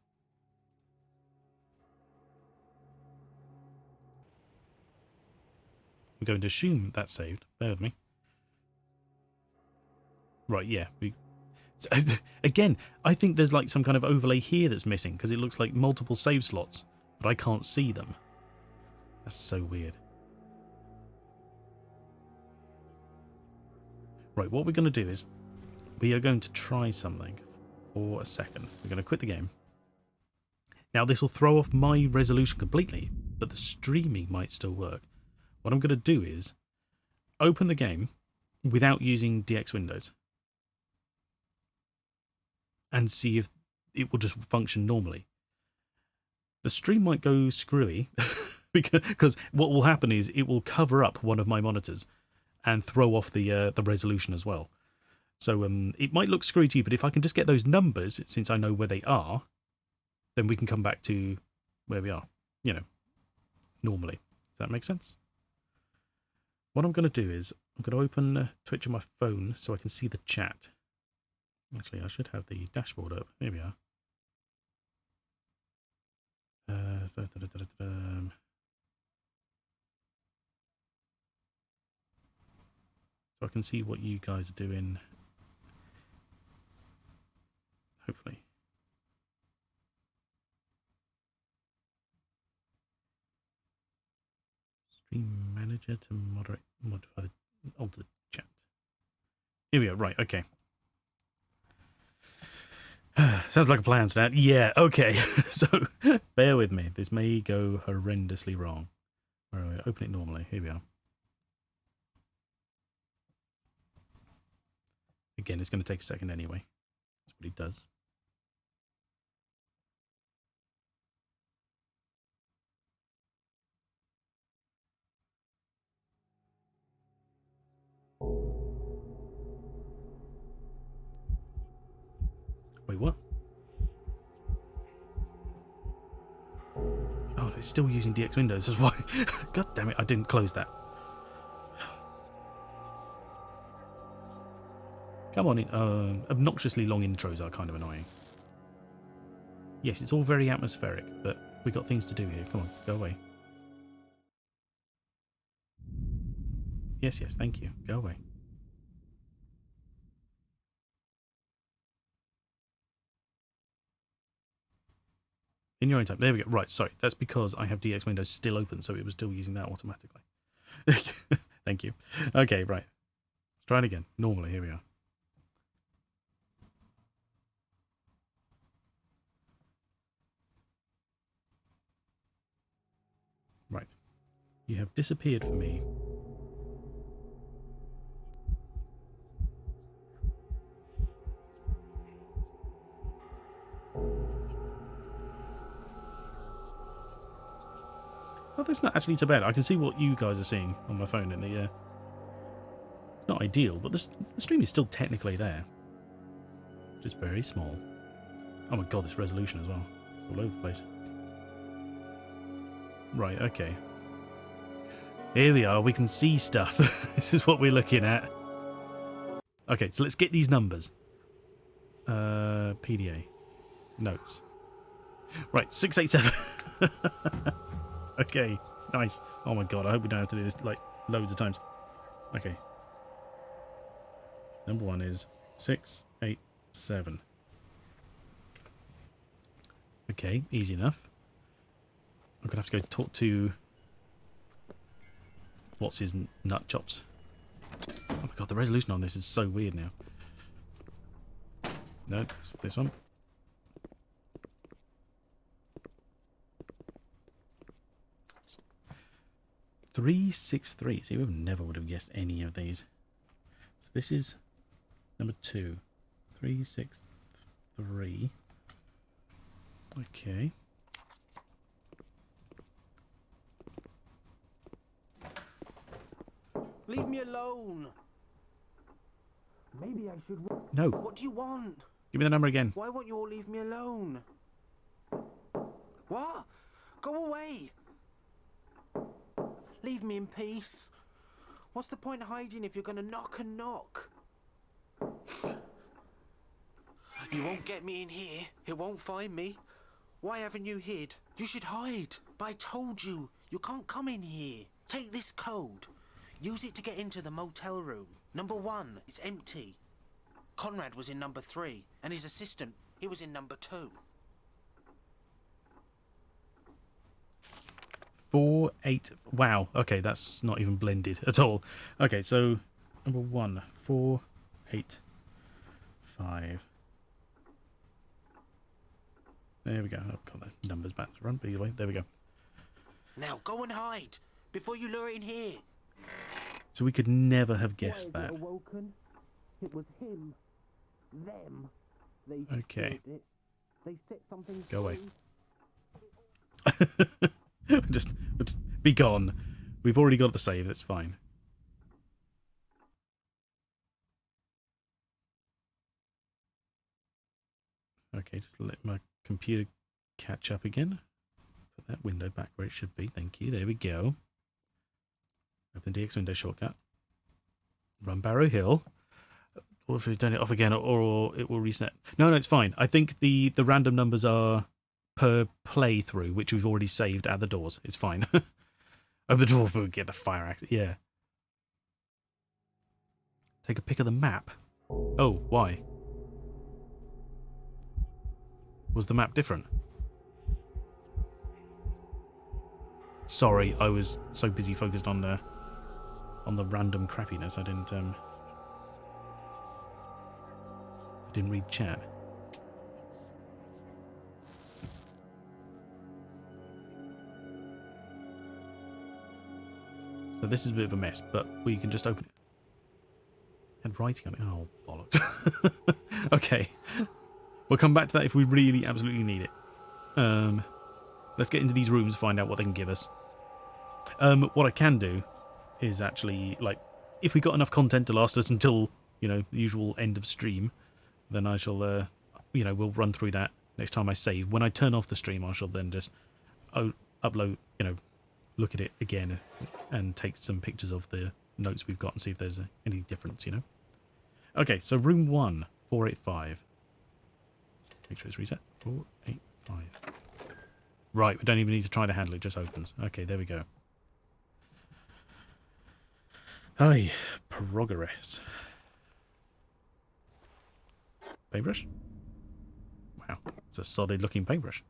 I'm going to assume that's saved. Bear with me. Right, yeah. Again, I think there's like some kind of overlay here that's missing because it looks like multiple save slots, but I can't see them. That's so weird. Right, what we're going to do is we are going to try something for a second. We're going to quit the game. Now, this will throw off my resolution completely, but the streaming might still work. What I'm going to do is open the game without using DX Windows and see if it will just function normally. The stream might go screwy because what will happen is it will cover up one of my monitors and throw off the resolution as well. So it might look screwy to you, but if I can just get those numbers, since I know where they are, then we can come back to where we are, you know, normally. Does that make sense? What I'm going to do is I'm going to open Twitch on my phone so I can see the chat. Actually, I should have the dashboard up. Here we are. So I can see what you guys are doing. Hopefully. Stream manager to modify the alter the chat. Here we go. Right. Okay. Sounds like a plan, Stan. Yeah. Okay. So bear with me. This may go horrendously wrong. Where are we? Open it normally. Here we are. Again, it's going to take a second anyway. That's what he does. Wait, what? Oh, it's still using DX Windows. That's why. God damn it, I didn't close that. Come on, obnoxiously long intros are kind of annoying. Yes, it's all very atmospheric, but we got things to do here. Come on, go away. Yes, thank you. Go away. In your own time. There we go. Right, sorry. That's because I have DX Windows still open, so it was still using that automatically. Thank you. Okay, right. Let's try it again. Normally, here we are. Right. You have disappeared for me. Oh, that's not actually too bad. I can see what you guys are seeing on my phone in the... It's not ideal, but the stream is still technically there. Just very small. Oh my god, this resolution as well. It's all over the place. Right, okay. Here we are. We can see stuff. This is what we're looking at. Okay, so let's get these numbers. PDA. Notes. Right, 687. Okay, nice. Oh my god, I hope we don't have to do this like loads of times. Okay. Number one is 687. Okay, easy enough. I'm gonna have to go talk to what's his nut chops. Oh my god, the resolution on this is so weird now. No, it's this one. $363. See, we never would have guessed any of these. So this is number 2. 363. Okay. Leave me alone. Maybe I should... No. What do you want? Give me the number again. Why won't you all leave me alone? What? Go away. Leave me in peace. What's the point of hiding if you're going to knock and knock? You won't get me in here. It won't find me. Why haven't you hid? You should hide. But I told you, you can't come in here. Take this code. Use it to get into the motel room. Number 1, it's empty. Conrad was in number 3, and his assistant, he was in number 2. 4, 8. Wow. Okay, that's not even blended at all. Okay, so number 1, 4, 8, 5. There we go. Oh god, that's numbers back to run. But either way, there we go. Now go and hide before you lure it in here. So we could never have guessed that. Awoken? It was him. Them. They Okay. did it. They set something. Go away. just be gone. We've already got the save. That's fine. Okay, just let my computer catch up again. Put that window back where it should be. Thank you. There we go. Open the DX window shortcut. Run Barrow Hill. Or if we turn it off again, or it will reset. No, it's fine. I think the random numbers are per playthrough, which we've already saved at the doors. It's fine. Open the door before we get the fire axe. Yeah. Take a pic of the map. Oh, why? Was the map different? Sorry, I was so busy focused on the random crappiness I didn't read chat. So this is a bit of a mess, but we can just open it. And writing on it. Oh, bollocks. Okay. We'll come back to that if we really absolutely need it. Let's get into these rooms, find out what they can give us. What I can do is actually, like, if we got enough content to last us until, you know, the usual end of stream, then I shall, you know, we'll run through that next time I save. When I turn off the stream, I shall then just upload, you know, look at it again and take some pictures of the notes we've got and see if there's any difference, you know. Okay, so room 1, 485. Make sure it's reset. 485. Right, we don't even need to try the handle, it just opens. Okay, there we go. Hi, progress. Paintbrush? Wow, it's a solid looking paintbrush.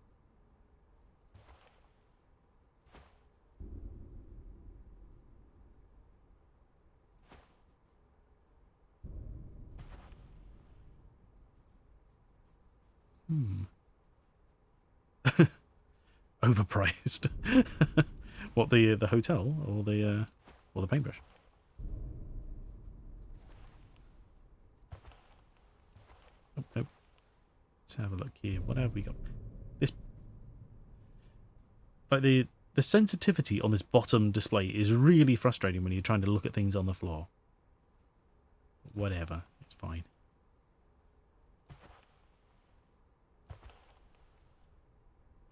Overpriced. What, the hotel or the paintbrush? Oh, no. Let's have a look here. What have we got? This, like, the sensitivity on this bottom display is really frustrating when you're trying to look at things on the floor. Whatever, it's fine.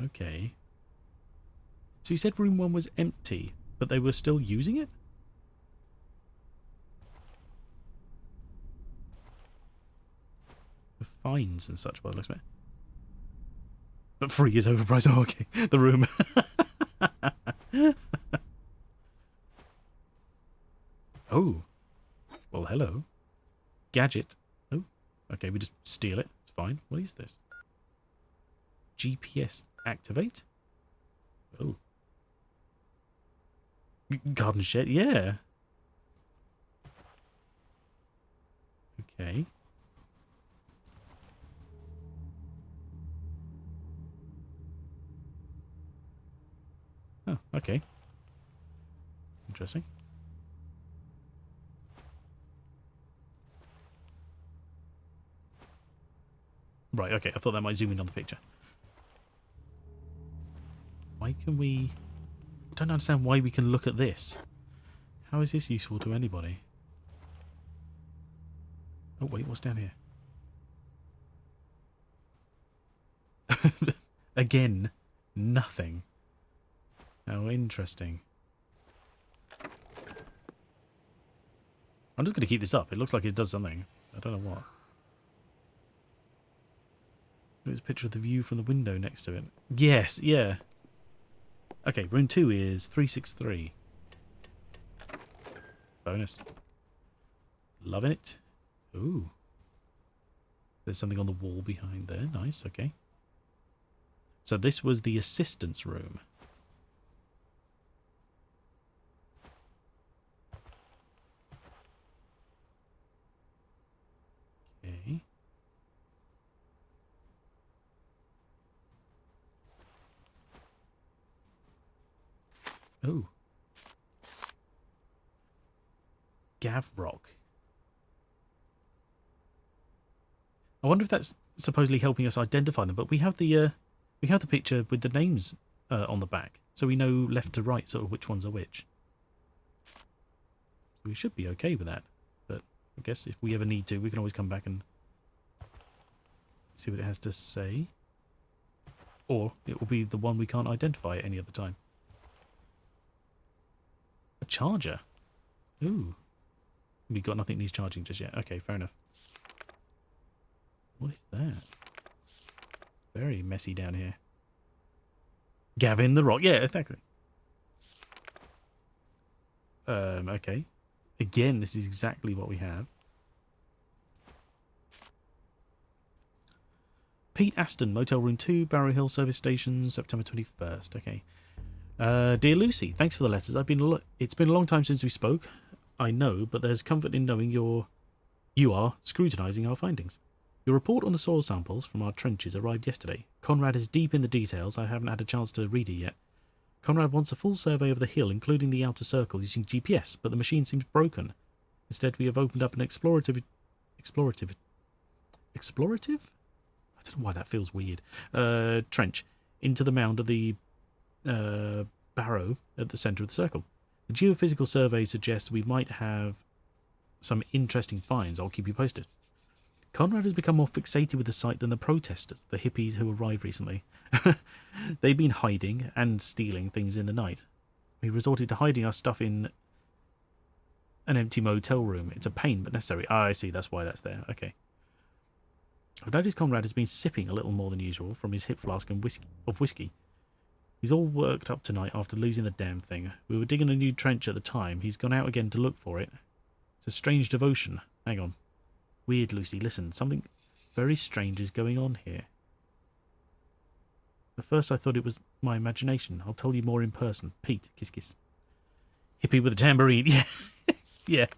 Okay. So you said room 1 was empty, but they were still using it? For fines and such, by the looks of it. But free is overpriced. Oh, okay. The room. Oh. Well, hello. Gadget. Oh. Okay, we just steal it. It's fine. What is this? GPS activate? Oh. Garden shed, yeah. Okay. Oh, okay. Interesting. Right, okay, I thought that might zoom in on the picture. Why can we... I don't understand why we can look at this. How is this useful to anybody? Oh, wait, what's down here? Again, nothing. How interesting. I'm just going to keep this up. It looks like it does something. I don't know what. There's a picture of the view from the window next to it. Yes, yeah. Okay, room 2 is 363. Bonus. Loving it. Ooh. There's something on the wall behind there. Nice, okay. So this was the assistant's room. Okay. Oh. Gavrock. I wonder if that's supposedly helping us identify them, but we have the picture with the names on the back, so we know left to right sort of which ones are which. So we should be okay with that. But I guess if we ever need to, we can always come back and see what it has to say. Or it will be the one we can't identify at any other time. A charger. Ooh. We got nothing needs charging just yet. Okay, fair enough. What is that? Very messy down here. Gavin the Rock. Yeah, exactly. Okay. Again, this is exactly what we have. Pete Aston, Motel Room 2, Barrow Hill Service Station, September 21st. Okay. Dear Lucy, thanks for the letters. It's been a long time since we spoke. I know, but there's comfort in knowing you are scrutinising our findings. Your report on the soil samples from our trenches arrived yesterday. Conrad is deep in the details. I haven't had a chance to read it yet. Conrad wants a full survey of the hill, including the outer circle, using GPS, but the machine seems broken. Instead, we have opened up an explorative? I don't know why that feels weird. Trench into the mound of the Barrow at the centre of the circle. The geophysical survey suggests we might have some interesting finds. I'll keep you posted. Conrad has become more fixated with the site than the protesters, the hippies who arrived recently. They've been hiding and stealing things in the night. We resorted to hiding our stuff in an empty motel room. It's a pain, but necessary. Ah, I see, that's why that's there. Okay. I've noticed Conrad has been sipping a little more than usual from his hip flask and whiskey. He's all worked up tonight after losing the damn thing. We were digging a new trench at the time. He's gone out again to look for it. It's a strange devotion. Hang on. Weird, Lucy. Listen, something very strange is going on here. At first I thought it was my imagination. I'll tell you more in person. Pete, kiss kiss. Hippie with a tambourine. Yeah. Yeah.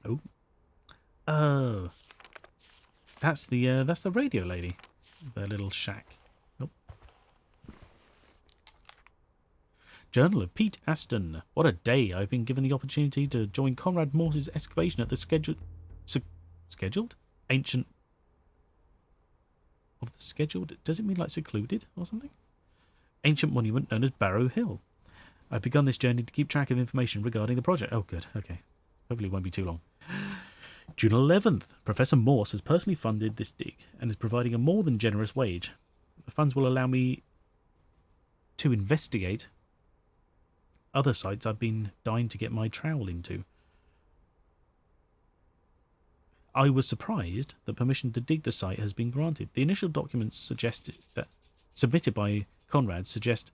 Oh. Oh. That's the radio lady. Their little shack. Oh. Journal of Pete Aston. What a day. I've been given the opportunity to join Conrad Morse's excavation at the scheduled? Ancient... Of the scheduled? Does it mean like secluded or something? Ancient monument known as Barrow Hill. I've begun this journey to keep track of information regarding the project. Oh, good. Okay. Hopefully it won't be too long. June 11th. Professor Morse has personally funded this dig and is providing a more than generous wage. The funds will allow me to investigate other sites I've been dying to get my trowel into. I was surprised that permission to dig the site has been granted. The initial documents submitted by Conrad suggest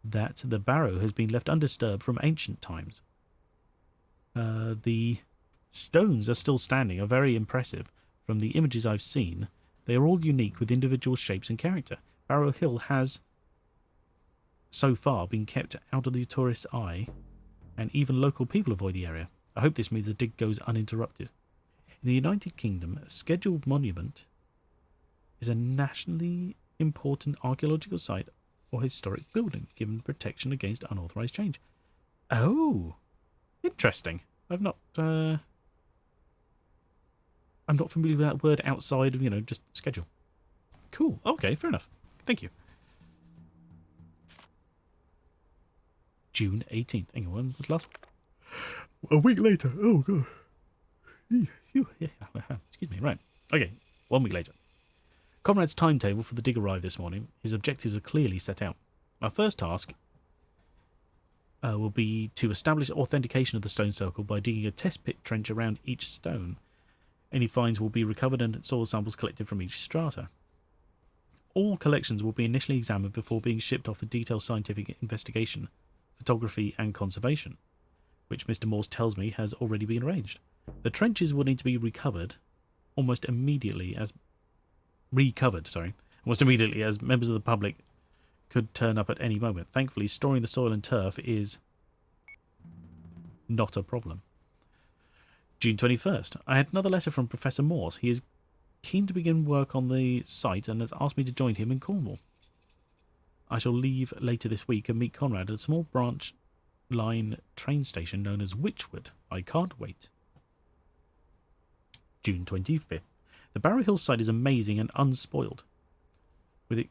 that the Barrow has been left undisturbed from ancient times. The stones are still standing, are very impressive. From the images I've seen, they are all unique with individual shapes and character. Barrow Hill has so far been kept out of the tourist's eye, and even local people avoid the area. I hope this means the dig goes uninterrupted. In the United Kingdom, a scheduled monument is a nationally important archaeological site or historic building given protection against unauthorized change. Oh, interesting. I'm not familiar with that word outside of, just schedule. Cool. Okay, fair enough. Thank you. June 18th. Hang on, when was last? A week later. Oh, God. Excuse me. Right. Okay, 1 week later. Conrad's timetable for the dig arrived this morning. His objectives are clearly set out. Our first task will be to establish authentication of the stone circle by digging a test pit trench around each stone. Any finds will be recovered and soil samples collected from each strata. All collections will be initially examined before being shipped off for detailed scientific investigation, photography and conservation, which Mr. Morse tells me has already been arranged. The trenches will need to be recovered almost immediately as members of the public could turn up at any moment. Thankfully, storing the soil and turf is not a problem. June 21st. I had another letter from Professor Morse. He is keen to begin work on the site and has asked me to join him in Cornwall. I shall leave later this week and meet Conrad at a small branch line train station known as Witchwood. I can't wait. June 25th. The Barrow Hill site is amazing and unspoiled, with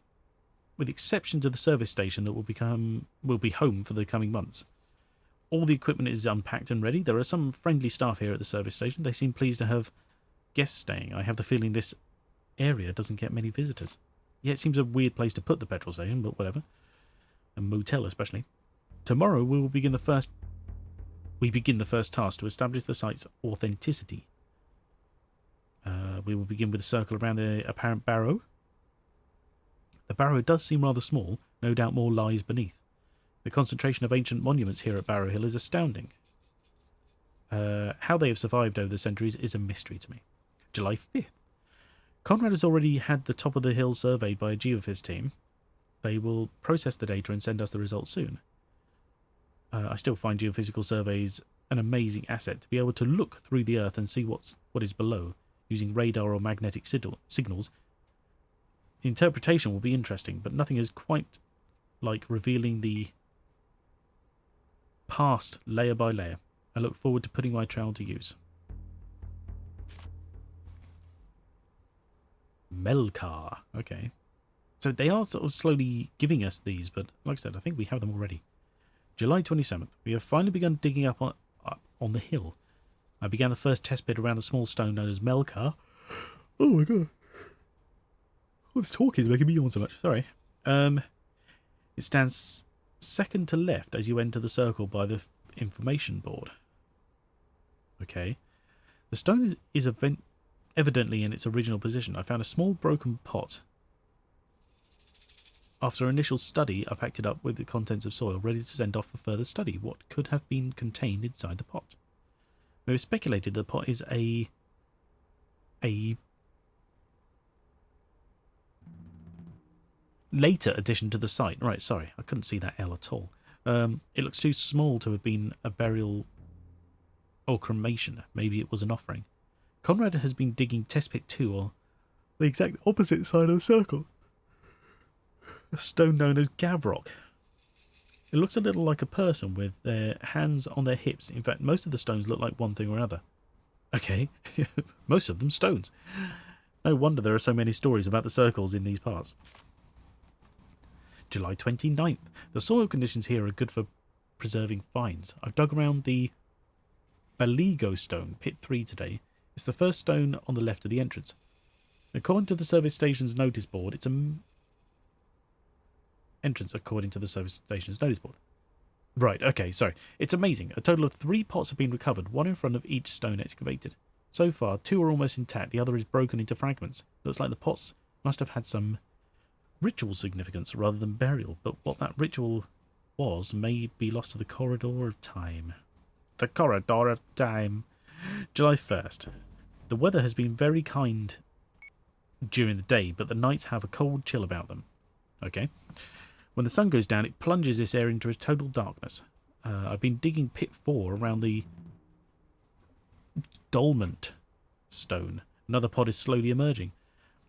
exception to the service station that will be home for the coming months. All the equipment is unpacked and ready. There are some friendly staff here at the service station. They seem pleased to have guests staying. I have the feeling this area doesn't get many visitors. Yeah, it seems a weird place to put the petrol station, but whatever. A motel especially. Tomorrow we begin the first task to establish the site's authenticity. We will begin with a circle around the apparent barrow. The barrow does seem rather small. No doubt more lies beneath. The concentration of ancient monuments here at Barrow Hill is astounding. How they have survived over the centuries is a mystery to me. July 5th. Conrad has already had the top of the hill surveyed by a geophys team. They will process the data and send us the results soon. I still find geophysical surveys an amazing asset to be able to look through the Earth and see what is below using radar or magnetic signals. The interpretation will be interesting, but nothing is quite like revealing the past layer by layer. I look forward to putting my trail to use. Melkar. Okay. So they are sort of slowly giving us these, but like I said, I think we have them already. July 27th. We have finally begun digging up on the hill. I began the first test pit around a small stone known as Melkar. Oh my god. All this talk is making me yawn so much. Sorry. It stands second to left as you enter the circle by the information board. Okay. The stone is evidently in its original position. I found a small broken pot. After initial study, I packed it up with the contents of soil, ready to send off for further study. What could have been contained inside the pot? We have speculated the pot is a later addition to the site. Right, sorry, I couldn't see that L at all. It looks too small to have been a burial or cremation. Maybe it was an offering. Conrad has been digging test pit 2, or the exact opposite side of the circle. A stone known as Gavrock. It looks a little like a person with their hands on their hips. In fact, most of the stones look like one thing or another. Okay, most of them stones. No wonder there are so many stories about the circles in these parts. July 29th. The soil conditions here are good for preserving finds. I've dug around the Baligo stone, pit 3 today. It's the first stone on the left of the entrance. According to the service station's notice board, it's a entrance according to the service station's notice board. Right, okay, sorry. It's amazing. A total of 3 pots have been recovered, one in front of each stone excavated. So far, 2 are almost intact, the other is broken into fragments. Looks like the pots must have had some ritual significance rather than burial, but what that ritual was may be lost to the corridor of time. The corridor of time. July 1st. The weather has been very kind during the day, but the nights have a cold chill about them. Okay. When the sun goes down, it plunges this area into a total darkness. I've been digging pit 4 around the Dolment stone. Another pod is slowly emerging.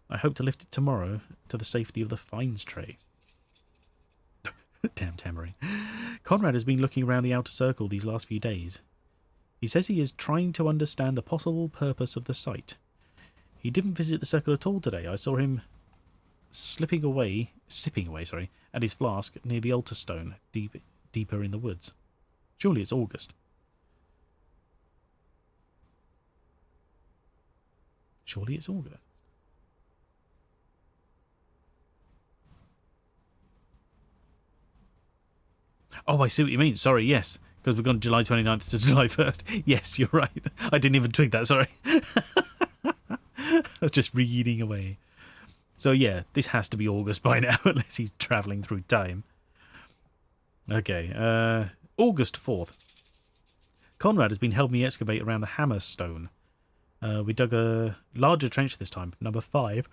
I hope to lift it tomorrow to the safety of the finds tray. Damn Tamarind. Conrad has been looking around the outer circle these last few days. He says he is trying to understand the possible purpose of the site. He didn't visit the circle at all today. I saw him sipping away, at his flask near the altar stone, deeper in the woods. Surely it's August. Surely it's August. Oh, I see what you mean. Sorry, yes. Because we've gone July 29th to July 1st. Yes, you're right. I didn't even twig that, sorry. I was just reading away. So yeah, this has to be August by now, unless he's travelling through time. Okay, August 4th. Conrad has been helping me excavate around the hammer stone. We dug a larger trench this time, number 5.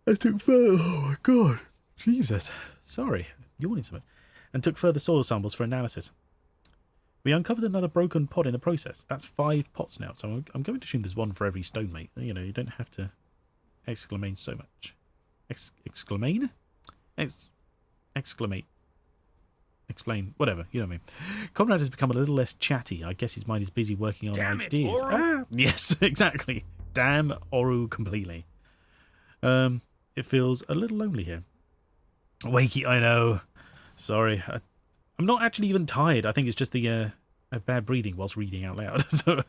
I took further... Oh my god. Jesus. Sorry, yawning so much. And took further soil samples for analysis. We uncovered another broken pot in the process. That's 5 pots now, so I'm going to assume there's one for every stone, mate. You know, you don't have to exclamate so much. Exclamate? Exclamate. Explain. Whatever, you know what I mean. Conrad has become a little less chatty. I guess his mind is busy working on Damn ideas. Yes, exactly. Damn Oru completely. It feels a little lonely here. Wakey, I know. Sorry. I'm not actually even tired. I think it's just the bad breathing whilst reading out loud. so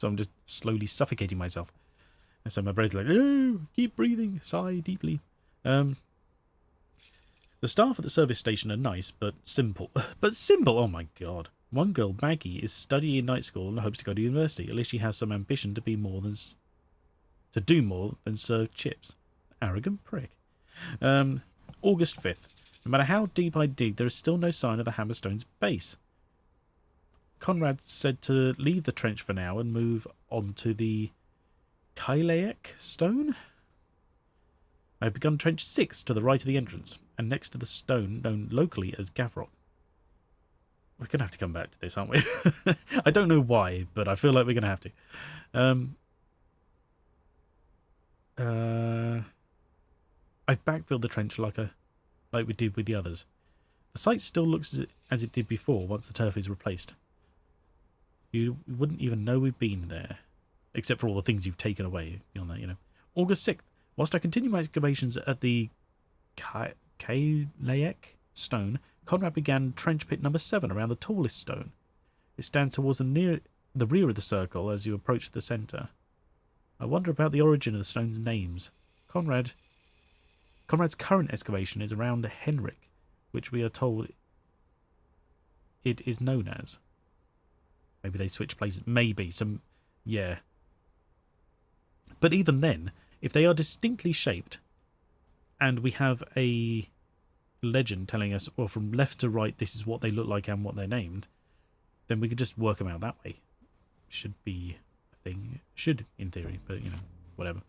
I'm just slowly suffocating myself. And so my brain's like, oh, keep breathing, sigh deeply. The staff at the service station are nice, but simple. But simple, oh my god. One girl, Maggie, is studying in night school and hopes to go to university. At least she has some ambition to do more than serve chips. Arrogant prick. August 5th. No matter how deep I dig, there is still no sign of the Hammerstone's base. Conrad said to leave the trench for now and move on to the Kailaek stone. I have begun trench 6 to the right of the entrance, and next to the stone known locally as Gavrock. We're going to have to come back to this, aren't we? I don't know why, but I feel like we're going to have to. I've backfilled the trench like we did with the others. The site still looks as it did before once the turf is replaced. You wouldn't even know we've been there, except for all the things you've taken away beyond that, you know. August 6th. Whilst I continue my excavations at the Kailaek stone, Conrad began trench pit number 7 around the tallest stone. It stands towards the rear of the circle as you approach the centre. I wonder about the origin of the stone's names. Conrad's current excavation is around Henrik, which we are told it is known as. Maybe they switch places. Maybe. Yeah. But even then, if they are distinctly shaped, and we have a legend telling us, well, from left to right, this is what they look like and what they're named, then we could just work them out that way. Should be a thing. Should, in theory, but, you know, whatever.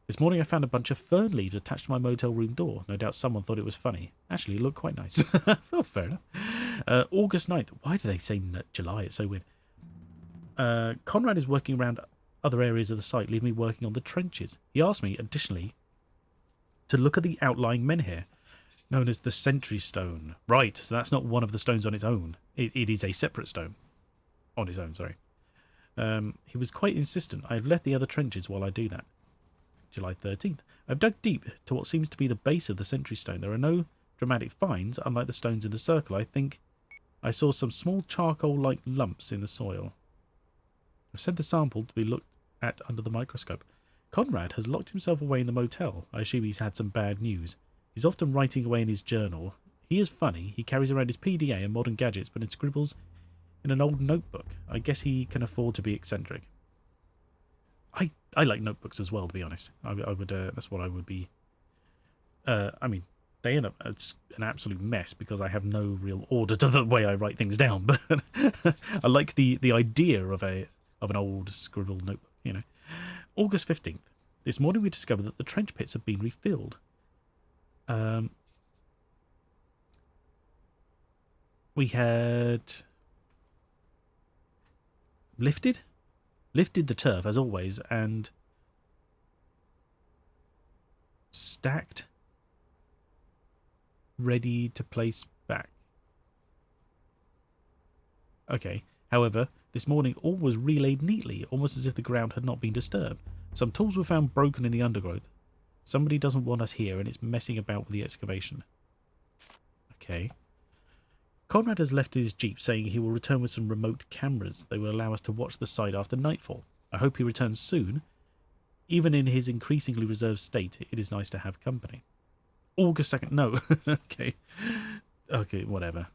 This morning I found a bunch of fern leaves attached to my motel room door. No doubt someone thought it was funny. Actually, it looked quite nice. Well, fair enough. August 9th. Why do they say July? It's so weird. Conrad is working around other areas of the site, leaving me working on the trenches. He asked me, additionally, to look at the outlying menhir, known as the Sentry Stone. Right, so that's not one of the stones on its own. It is a separate stone. On its own, sorry. He was quite insistent. I have left the other trenches while I do that. July 13th. I've dug deep to what seems to be the base of the Sentry Stone. There are no dramatic finds, unlike the stones in the circle. I think I saw some small charcoal-like lumps in the soil. I've sent a sample to be looked at under the microscope. Conrad has locked himself away in the motel. I assume he's had some bad news. He's often writing away in his journal. He is funny. He carries around his PDA and modern gadgets, but it scribbles in an old notebook. I guess he can afford to be eccentric. I like notebooks as well, to be honest. I would. That's what I would be. I mean, they end up it's an absolute mess because I have no real order to the way I write things down. But I like the idea of an old scribbled notebook. You know. August 15th. This morning we discovered that the trench pits have been refilled. We had lifted the turf as always and stacked, ready to place back. Okay. However, this morning all was relayed neatly, almost as if the ground had not been disturbed. Some tools were found broken in the undergrowth. Somebody doesn't want us here and it's messing about with the excavation. Okay. Conrad has left his jeep, saying he will return with some remote cameras. They will allow us to watch the site after nightfall. I hope he returns soon. Even in his increasingly reserved state, it is nice to have company. August 2nd. No. Okay, whatever.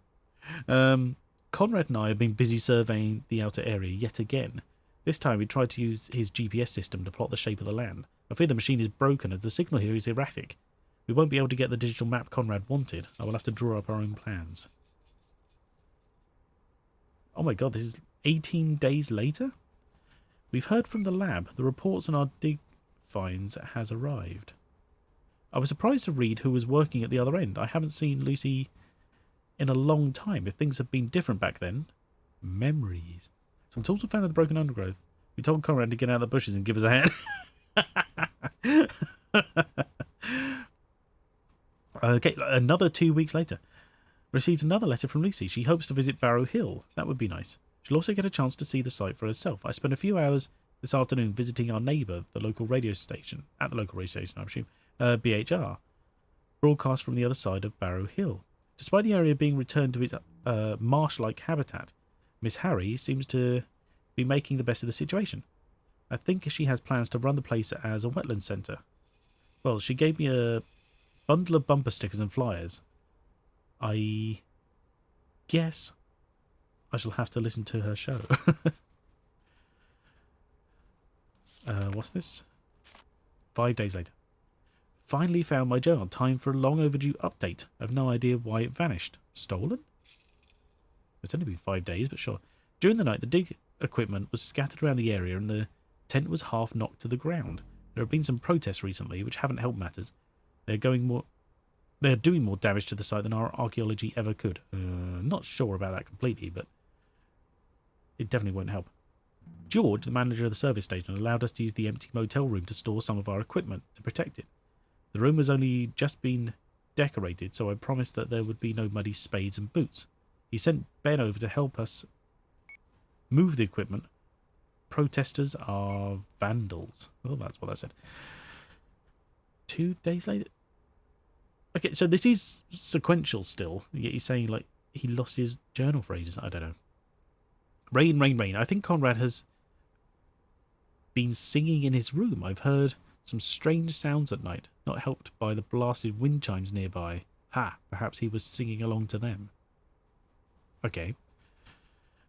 Conrad and I have been busy surveying the outer area yet again. This time we tried to use his GPS system to plot the shape of the land. I fear the machine is broken as the signal here is erratic. We won't be able to get the digital map Conrad wanted. I will have to draw up our own plans. Oh my god, this is 18 days later? We've heard from the lab. The reports on our dig finds has arrived. I was surprised to read who was working at the other end. I haven't seen Lucy in a long time. If things had been different back then. Memories. Some tools were found in the broken undergrowth. We told Conrad to get out of the bushes and give us a hand. Okay, another 2 weeks later. Received another letter from Lucy. She hopes to visit Barrow Hill. That would be nice. She'll also get a chance to see the site for herself. I spent a few hours this afternoon visiting our neighbour, the local radio station, I presume, BHR, broadcast from the other side of Barrow Hill. Despite the area being returned to its marsh-like habitat, Miss Harry seems to be making the best of the situation. I think she has plans to run the place as a wetland centre. Well, she gave me a bundle of bumper stickers and flyers. I guess I shall have to listen to her show. What's this? 5 days later. Finally found my journal. Time for a long overdue update. I have no idea why it vanished. Stolen? It's only been 5 days, but sure. During the night, the dig equipment was scattered around the area and the tent was half knocked to the ground. There have been some protests recently, which haven't helped matters. They're going more They're doing more damage to the site than our archaeology ever could. Not sure about that completely, but it definitely won't help. George, the manager of the service station, allowed us to use the empty motel room to store some of our equipment to protect it. The room has only just been decorated, so I promised that there would be no muddy spades and boots. He sent Ben over to help us move the equipment. Protesters are vandals. Oh, that's what I said. 2 days later. Okay, so this is sequential still. Yet he's saying, like, he lost his journal for ages. I don't know. Rain, rain, rain. I think Conrad has been singing in his room. I've heard some strange sounds at night, not helped by the blasted wind chimes nearby. Ha, perhaps he was singing along to them. Okay.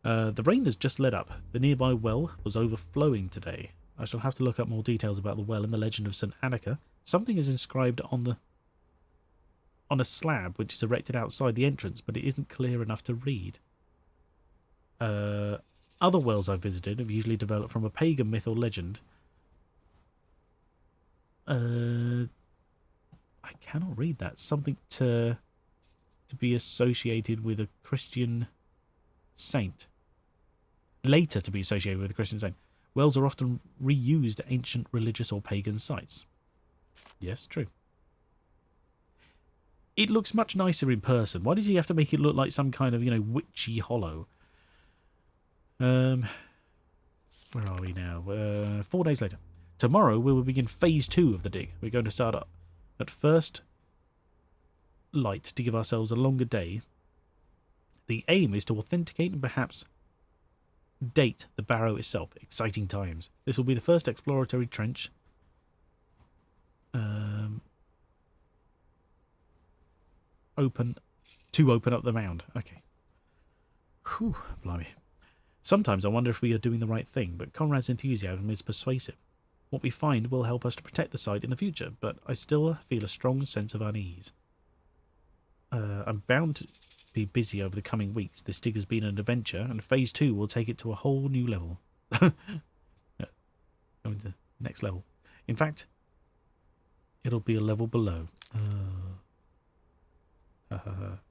The rain has just let up. The nearby well was overflowing today. I shall have to look up more details about the well and the legend of St. Annika. Something is inscribed on a slab which is erected outside the entrance, but it isn't clear enough to read. Other wells I've visited have usually developed from a pagan myth or legend. I cannot read that. Something to be associated with a Christian saint. Later to be associated with a Christian saint. Wells are often reused at ancient religious or pagan sites. Yes, true. It looks much nicer in person. Why does he have to make it look like some kind of, witchy hollow? Where are we now? 4 days later. Tomorrow we will begin phase 2 of the dig. We're going to start up at first light to give ourselves a longer day. The aim is to authenticate and perhaps date the Barrow itself. Exciting times. This will be the first exploratory trench. Open up the mound. Okay. Whew, blimey. Sometimes I wonder if we are doing the right thing, but Conrad's enthusiasm is persuasive. What we find will help us to protect the site in the future, but I still feel a strong sense of unease. I'm bound to be busy over the coming weeks. This dig has been an adventure, and phase 2 will take it to a whole new level. Going to the next level. In fact, it'll be a level below.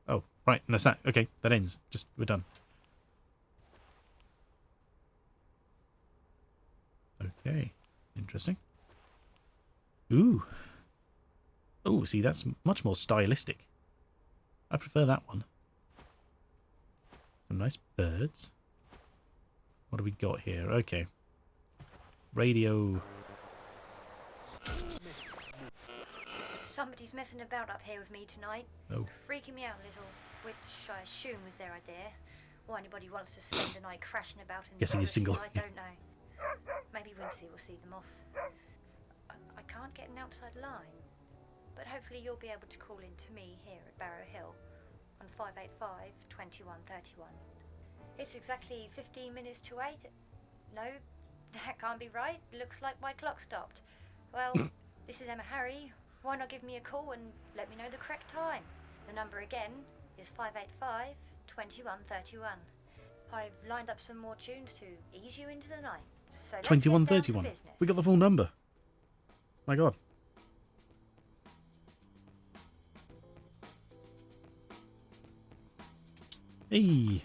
Oh, right, and that's that. Okay, that ends. We're done. Okay, interesting. Ooh. Oh, see, that's much more stylistic. I prefer that one. Some nice birds. What do we got here? Okay. Radio. Somebody's messing about up here with me tonight. Oh. Freaking me out a little, which I assume was their idea. Why anybody wants to spend the night crashing about in the Guessing he's single. I don't know. Maybe Wincy will see them off. I can't get an outside line, but hopefully you'll be able to call in to me here at Barrow Hill on 585-2131. It's exactly 15 minutes to 8. No, that can't be right. Looks like my clock stopped. Well, this is Emma Harry. Why not give me a call and let me know the correct time? The number again is 585-2131. I've lined up some more tunes to ease you into the night. So 2131. We got the full number. My God. Hey.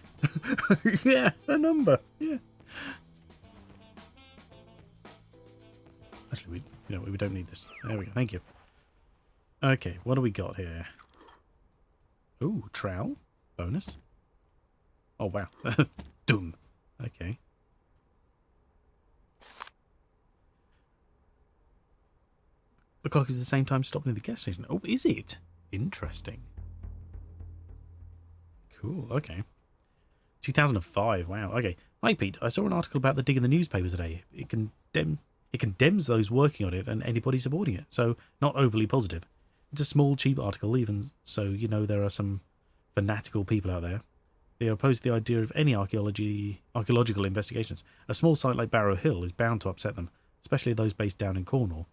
Yeah, a number. Yeah. Actually, we don't need this. There we go. Thank you. Okay, what do we got here? Ooh, trowel. Bonus. Oh, wow. Doom. Okay. The clock is at the same time stopping at the gas station. Oh, is it? Interesting. Cool, okay. 2005, wow, okay. Hi, Pete. I saw an article about the dig in the newspaper today. It condemns those working on it and anybody supporting it, so not overly positive. It's a small, cheap article, even so there are some fanatical people out there. They oppose the idea of any archaeological investigations. A small site like Barrow Hill is bound to upset them, especially those based down in Cornwall.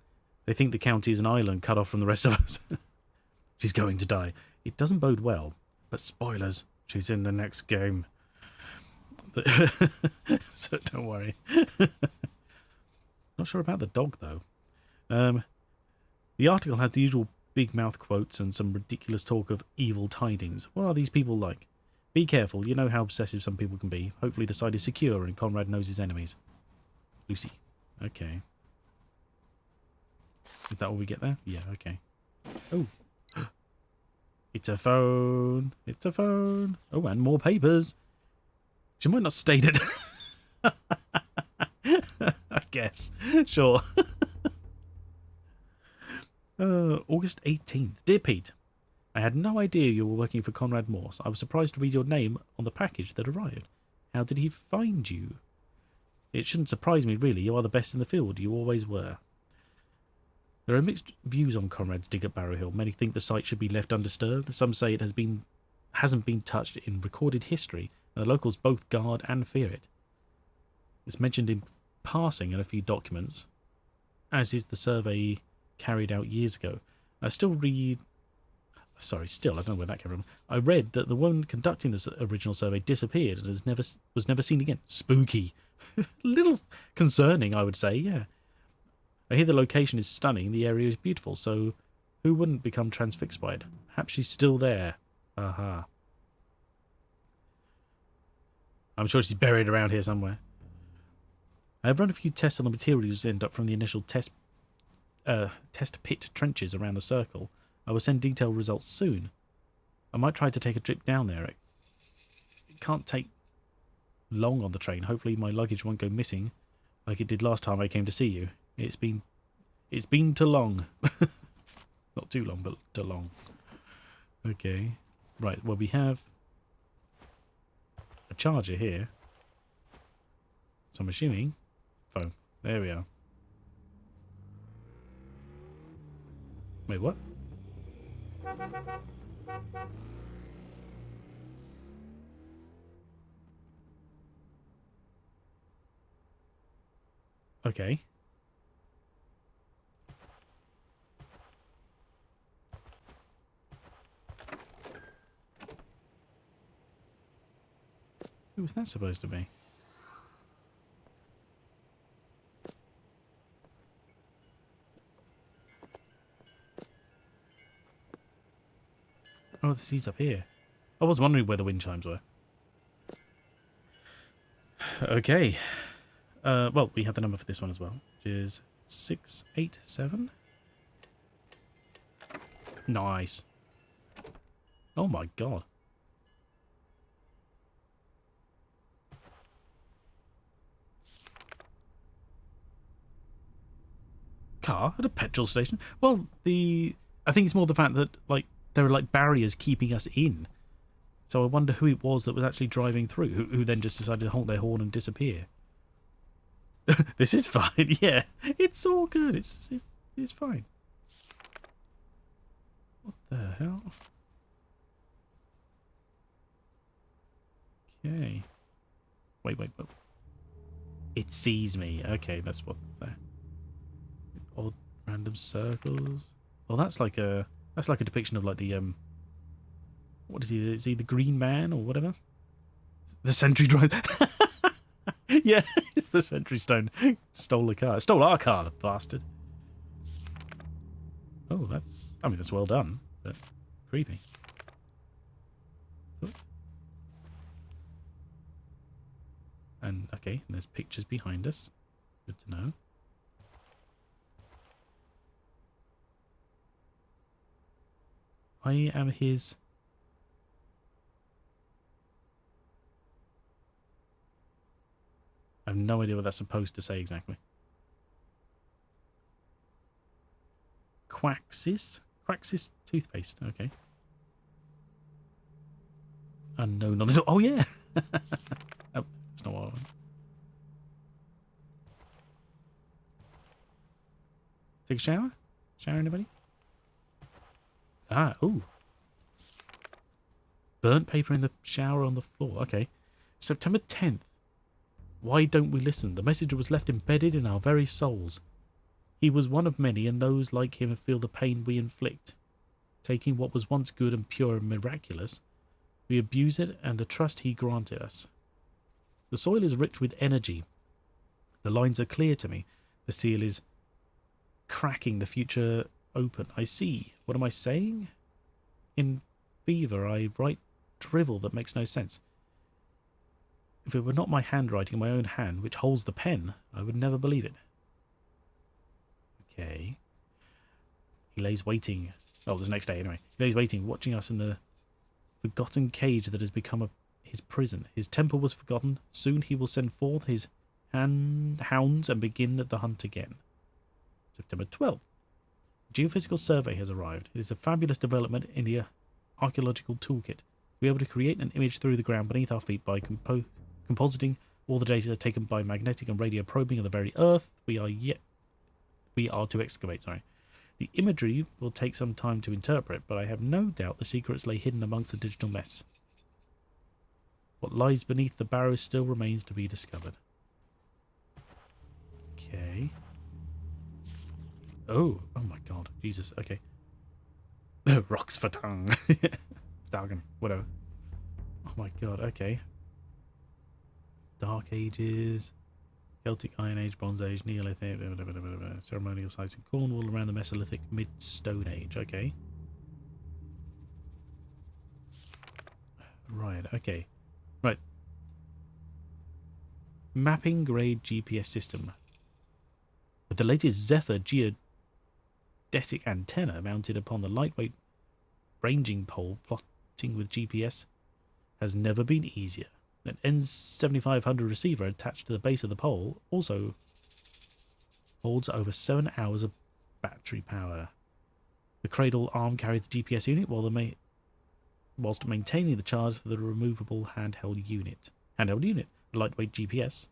They think the county is an island cut off from the rest of us. She's going to die. It doesn't bode well, but spoilers, she's in the next game. So don't worry. Not sure about the dog, though. The article has the usual big mouth quotes and some ridiculous talk of evil tidings. What are these people like? Be careful, you know how obsessive some people can be. Hopefully the site is secure and Conrad knows his enemies. Lucy. Okay. Is that all we get there? Yeah, okay. Oh. It's a phone. It's a phone. Oh, and more papers. She might not state it. I guess. Sure. August 18th. Dear Pete, I had no idea you were working for Conrad Morse. I was surprised to read your name on the package that arrived. How did he find you? It shouldn't surprise me, really. You are the best in the field. You always were. There are mixed views on Conrad's dig at Barrow Hill. Many think the site should be left undisturbed. Some say it hasn't been touched in recorded history, and the locals both guard and fear it. It's mentioned in passing in a few documents, as is the survey carried out years ago. I don't know where that came from. I read that the one conducting this original survey disappeared and was never seen again. Spooky. A little concerning, I would say, yeah. I hear the location is stunning, the area is beautiful, so who wouldn't become transfixed by it? Perhaps she's still there. Aha. I'm sure she's buried around here somewhere. I have run a few tests on the materials end up from the initial test pit trenches around the circle. I will send detailed results soon. I might try to take a trip down there. It can't take long on the train. Hopefully my luggage won't go missing like it did last time I came to see you. It's been too long. Not too long, but too long. Okay. Right, well we have a charger here. So I'm assuming phone. There we are. Wait, what? Okay. Who was that supposed to be? Oh, the seat's up here. I was wondering where the wind chimes were. Okay. Well, we have the number for this one as well, which is 687. Nice. Oh my god. Car at a petrol station? Well, I think it's more the fact that, like, there are, like, barriers keeping us in. So I wonder who it was that was actually driving through, who then just decided to honk their horn and disappear. This is fine, yeah. It's all good. It's fine. What the hell? Okay. Wait. It sees me. Okay, that's what there. Odd random circles. Well, that's like a depiction of, like, the what is he? Is he the Green Man or whatever? The Sentry Drive. Yeah, it's the Sentry Stone. Stole the car. Stole our car, the bastard. Oh, that's well done, but creepy. Oops. And okay, and there's pictures behind us. Good to know. I am his... I have no idea what that's supposed to say exactly. Quaxis? Quaxis toothpaste, okay. Unknown on the door. Oh, yeah! Oh, that's not what I want. Take a shower? Shower, anybody? Ah, ooh. Burnt paper in the shower on the floor. Okay. September 10th. Why don't we listen? The message was left embedded in our very souls. He was one of many, and those like him feel the pain we inflict. Taking what was once good and pure and miraculous, we abuse it and the trust he granted us. The soil is rich with energy. The lines are clear to me. The seal is cracking, the future open. I see. What am I saying? In Beaver, I write drivel that makes no sense. If it were not my handwriting in my own hand, which holds the pen, I would never believe it. Okay. He lays waiting. Oh, this next day anyway. He lays waiting, watching us in the forgotten cage that has become his prison. His temper was forgotten. Soon he will send forth his hounds and begin the hunt again. September 12th. Geophysical survey has arrived. It is a fabulous development in the archaeological toolkit. To be able to create an image through the ground beneath our feet by compositing all the data taken by magnetic and radio probing of the very earth we are to excavate. The imagery will take some time to interpret, but I have no doubt the secrets lay hidden amongst the digital mess. What lies beneath the Barrow still remains to be discovered. Okay. Oh my god. Jesus, okay. Rocks for tongue. Dargan, whatever. Oh my god, okay. Dark Ages, Celtic Iron Age, Bronze Age, Neolithic, ceremonial sites in Cornwall around the Mesolithic, Mid-Stone Age, okay. Right, okay. Right. Mapping grade GPS system. With the latest Zephyr geodetic antenna mounted upon the lightweight ranging pole, plotting with GPS has never been easier. An N7500 receiver attached to the base of the pole also holds over 7 hours of battery power. The cradle arm carries the GPS unit whilst maintaining the charge for the removable handheld unit. The lightweight GPS.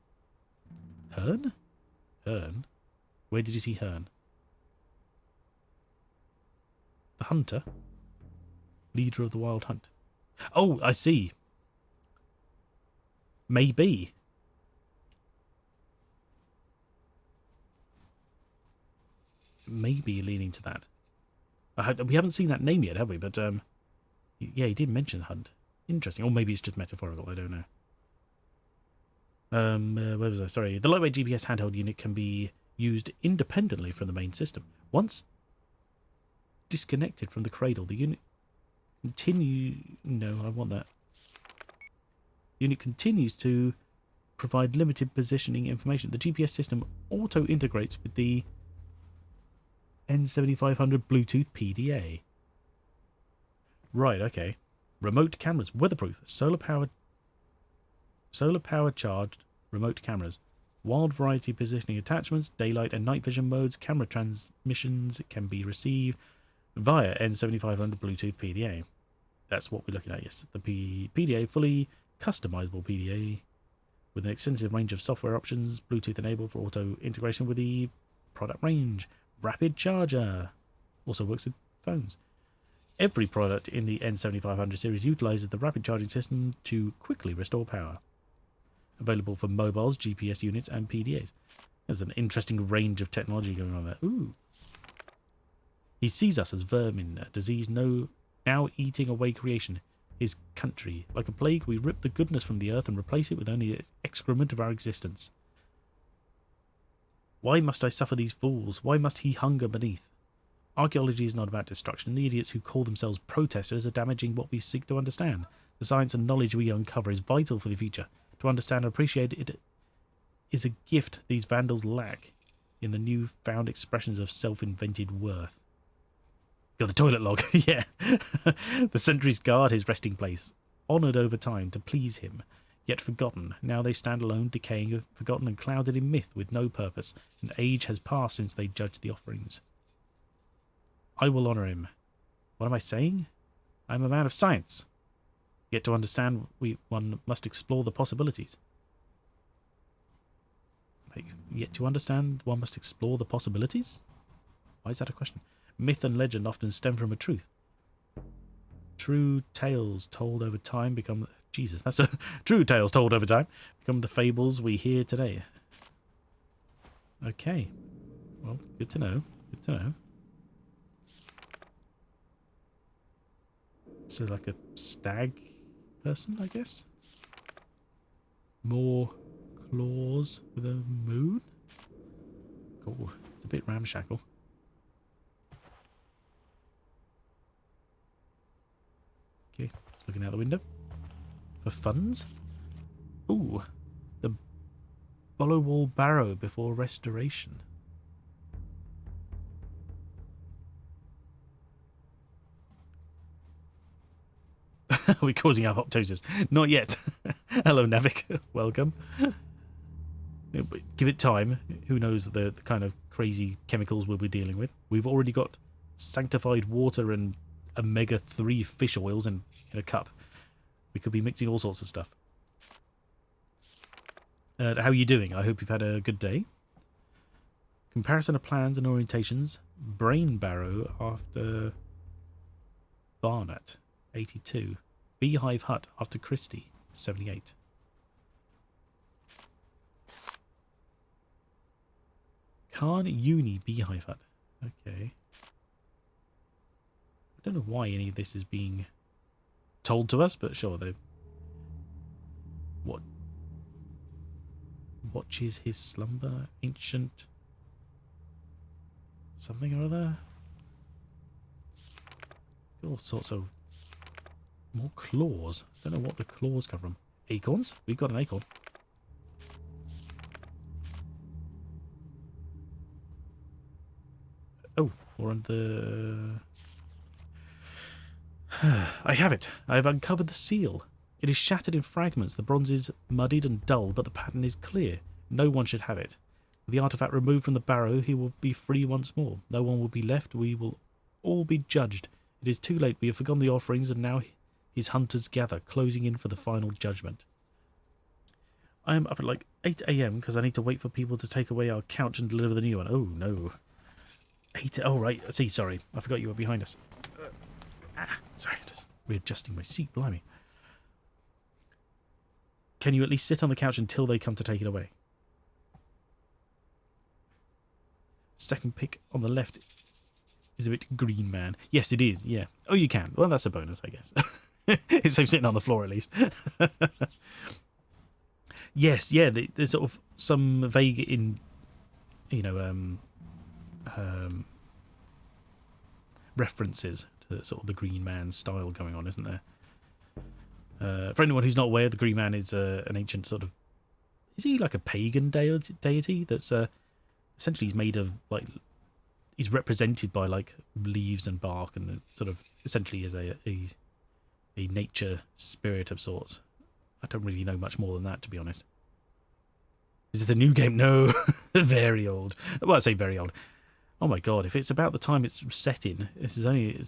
Hearn? Hearn? Where did you see Hearn? The hunter? Leader of the wild hunt. Oh, I see. Maybe. Maybe leaning to that. We haven't seen that name yet, have we? But, yeah, he did mention Hunt. Interesting. Or maybe it's just metaphorical. I don't know. Where was I? Sorry. The lightweight GPS handheld unit can be used independently from the main system. Once disconnected from the cradle, the unit unit continues to provide limited positioning information. The GPS system auto-integrates with the N7500 Bluetooth PDA. Right, okay. Remote cameras, weatherproof, solar power charged remote cameras, wild variety positioning attachments, daylight and night vision modes, camera transmissions can be received via N7500 Bluetooth PDA. That's what we're looking at, yes. The PDA, fully customizable PDA with an extensive range of software options, Bluetooth enabled for auto integration with the product range. Rapid charger. Also works with phones. Every product in the N7500 series utilizes the rapid charging system to quickly restore power. Available for mobiles, GPS units, and PDAs. There's an interesting range of technology going on there. Ooh. He sees us as vermin, a disease now eating away creation, his country. Like a plague, we rip the goodness from the earth and replace it with only the excrement of our existence. Why must I suffer these fools? Why must he hunger beneath? Archaeology is not about destruction. The idiots who call themselves protesters are damaging what we seek to understand. The science and knowledge we uncover is vital for the future. To understand and appreciate it is a gift these vandals lack in the new-found expressions of self-invented worth. Got the toilet log, yeah. The sentries guard his resting place, honoured over time to please him, yet forgotten. Now they stand alone, decaying, forgotten and clouded in myth with no purpose. An age has passed since they judged the offerings. I will honour him. What am I saying? I am a man of science. Yet to understand, one must explore the possibilities. Yet to understand, one must explore the possibilities? Why is that a question? Myth and legend often stem from a truth. True tales told over time become... Jesus, that's a... True tales told over time become the fables we hear today. Okay. Well, good to know. Good to know. So like a stag person, I guess? More claws with a moon? Cool. It's a bit ramshackle. looking out the window for funds. Ooh, the Barrow before restoration. Are we causing apoptosis? Not yet. Hello, Navik. Welcome. Give it time. Who knows the kind of crazy chemicals we'll be dealing with. We've already got sanctified water and omega-3 fish oils in a cup. We could be mixing all sorts of stuff. How are you doing? I hope you've had a good day. Comparison of plans and orientations. Brain Barrow after Barnett, 82. Beehive Hut after Christie, 78. Khan Uni Beehive Hut. Okay. I don't know why any of this is being told to us, but sure, they... What? Watches his slumber? Ancient... something or other? All sorts of... more claws. Don't know what the claws come from. Acorns? We've got an acorn. Oh, we're on the... I have it. I have uncovered the seal. It is shattered in fragments. The bronze is muddied and dull, but the pattern is clear. No one should have it. With the artifact removed from the barrow, he will be free once more. No one will be left. We will all be judged. It is too late. We have forgotten the offerings, and now his hunters gather, closing in for the final judgment. I am up at like 8 AM because I need to wait for people to take away our couch and deliver the new one. Oh, no. 8... Oh, right. See, sorry. I forgot you were behind us. Sorry. Just readjusting my seat. Blimey. Can you at least sit on the couch until they come to take it away? Second pick on the left is a bit green man. Yes, it is. Yeah. Oh, you can. Well, that's a bonus, I guess. It's so sitting on the floor, at least. Yes, yeah. There's sort of some vague references to sort of the Green Man style going on, isn't there? For anyone who's not aware, the Green Man is an ancient sort of... Is he like a pagan deity that's essentially he's made of like... He's represented by like leaves and bark and sort of essentially is a nature spirit of sorts. I don't really know much more than that, to be honest. Is it the new game? No. Very old. Well, I say very old. Oh my god, if it's about the time it's set in, it's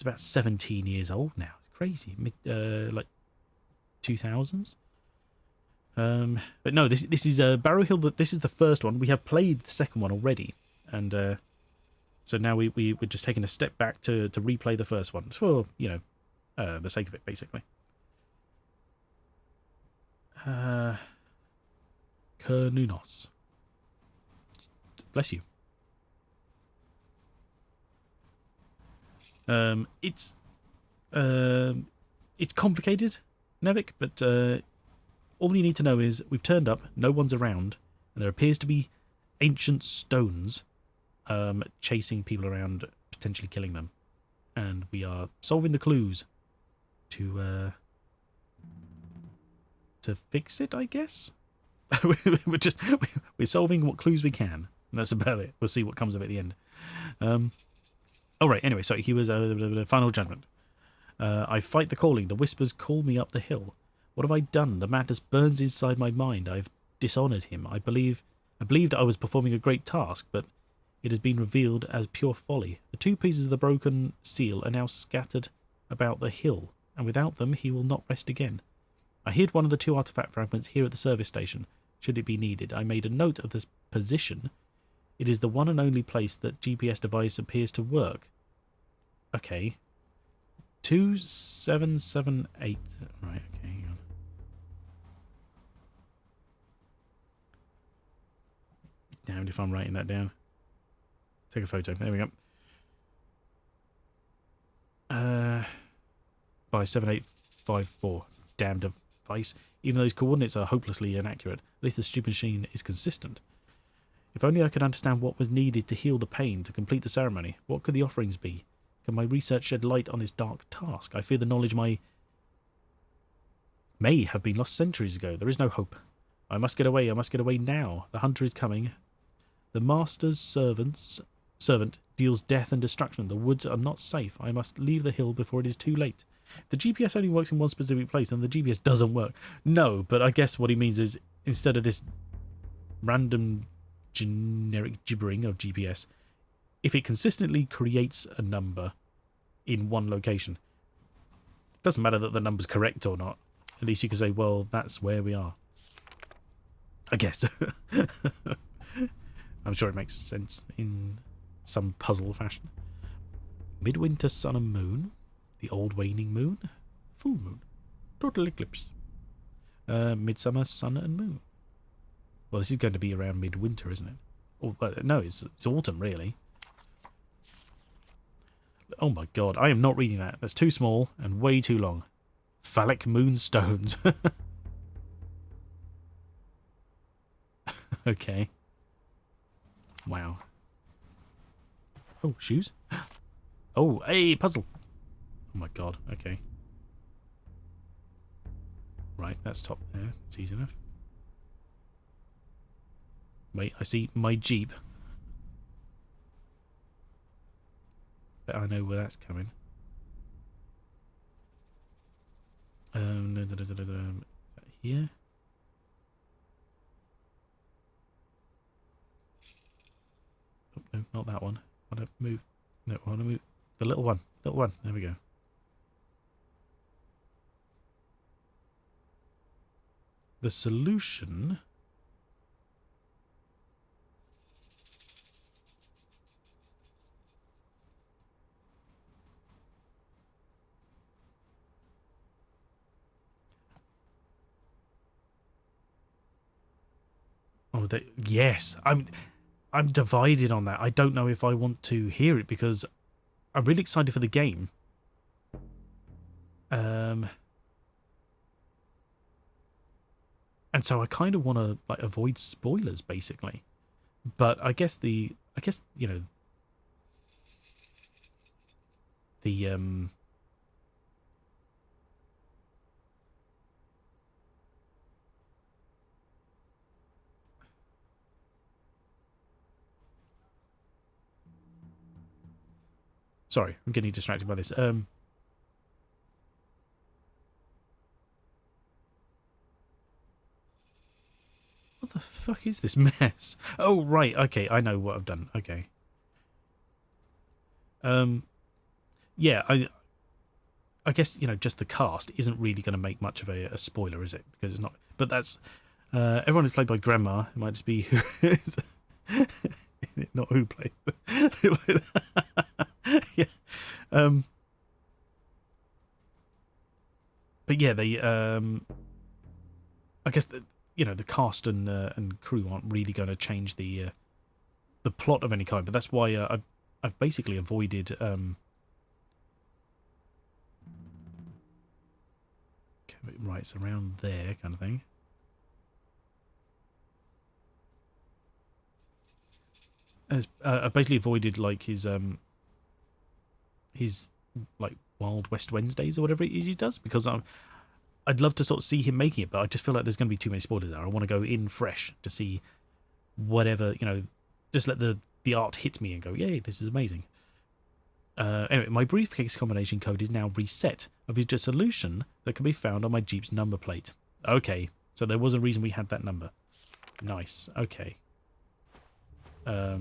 about 17 years old now. It's crazy. Like 2000s. But no, this is Barrow Hill. This is the first one. We have played the second one already, and so now we're just taking a step back to replay the first one for the sake of it, basically. Kernunos. Bless you. It's complicated, Nevik, but all you need to know is we've turned up, no one's around, and there appears to be ancient stones chasing people around, potentially killing them. And we are solving the clues to fix it, I guess. we're solving what clues we can, and that's about it. We'll see what comes of it at the end. All right. Anyway, so he was the final judgment. I fight the calling. The whispers call me up the hill. What have I done? The madness burns inside my mind. I've dishonoured him. I believed I was performing a great task, but it has been revealed as pure folly. The two pieces of the broken seal are now scattered about the hill, and without them he will not rest again. I hid one of the two artifact fragments here at the service station, should it be needed. I made a note of this position. It is the one and only place that GPS device appears to work. Okay. 2778. Right, okay, hang on. Damned if I'm writing that down. Take a photo. There we go. By 7854. Damn device. Even those coordinates are hopelessly inaccurate. At least the stupid machine is consistent. If only I could understand what was needed to heal the pain, to complete the ceremony. What could the offerings be? Can my research shed light on this dark task? I fear the knowledge my may have been lost centuries ago. There is no hope. I must get away. I must get away now. The hunter is coming. The master's servant deals death and destruction. The woods are not safe. I must leave the hill before it is too late. If the GPS only works in one specific place, then the GPS doesn't work. No, but I guess what he means is instead of this random generic gibbering of GPS, if it consistently creates a number in one location, it doesn't matter that the number's correct or not. At least you can say, well, that's where we are. I guess. I'm sure it makes sense in some puzzle fashion. Midwinter sun and moon. The old waning moon. Full moon. Total eclipse. Midsummer sun and moon. Well, this is going to be around midwinter, isn't it? Oh, no, it's autumn, really. Oh my god, I am not reading that. That's too small and way too long. Phallic moonstones. Okay. Wow. Oh, shoes? Oh, hey, puzzle. Oh my god, okay. Right, that's top there. It's easy enough. Wait, I see my Jeep. Bet I know where that's coming. Is that here? Oh, no, not that one. I want to move. No, I want to move the little one. Little one. There we go. The solution. Oh, yes. I'm divided on that. I don't know if I want to hear it because I'm really excited for the game. And so I kind of want to like avoid spoilers, basically. But I guess you know, the sorry, I'm getting distracted by this. What the fuck is this mess? Oh, right. Okay, I know what I've done. Okay. Yeah, I guess, you know, just the cast isn't really going to make much of a spoiler, is it? Because it's not. But that's everyone is played by Grandma. It might just be who is not who played. Yeah. But yeah, they I guess the, you know, the cast and crew aren't really going to change the plot of any kind. But that's why I've basically avoided right, it's around there kind of thing. I basically avoided like his like Wild West Wednesdays or whatever it is he does, because I'd love to sort of see him making it, but I just feel like there's going to be too many spoilers there. I want to go in fresh to see whatever, you know, just let the art hit me and go, yay, this is amazing. Anyway, my briefcase combination code is now reset. I've used a solution that can be found on my Jeep's number plate. Okay, so there was a reason we had that number. Nice, okay. Now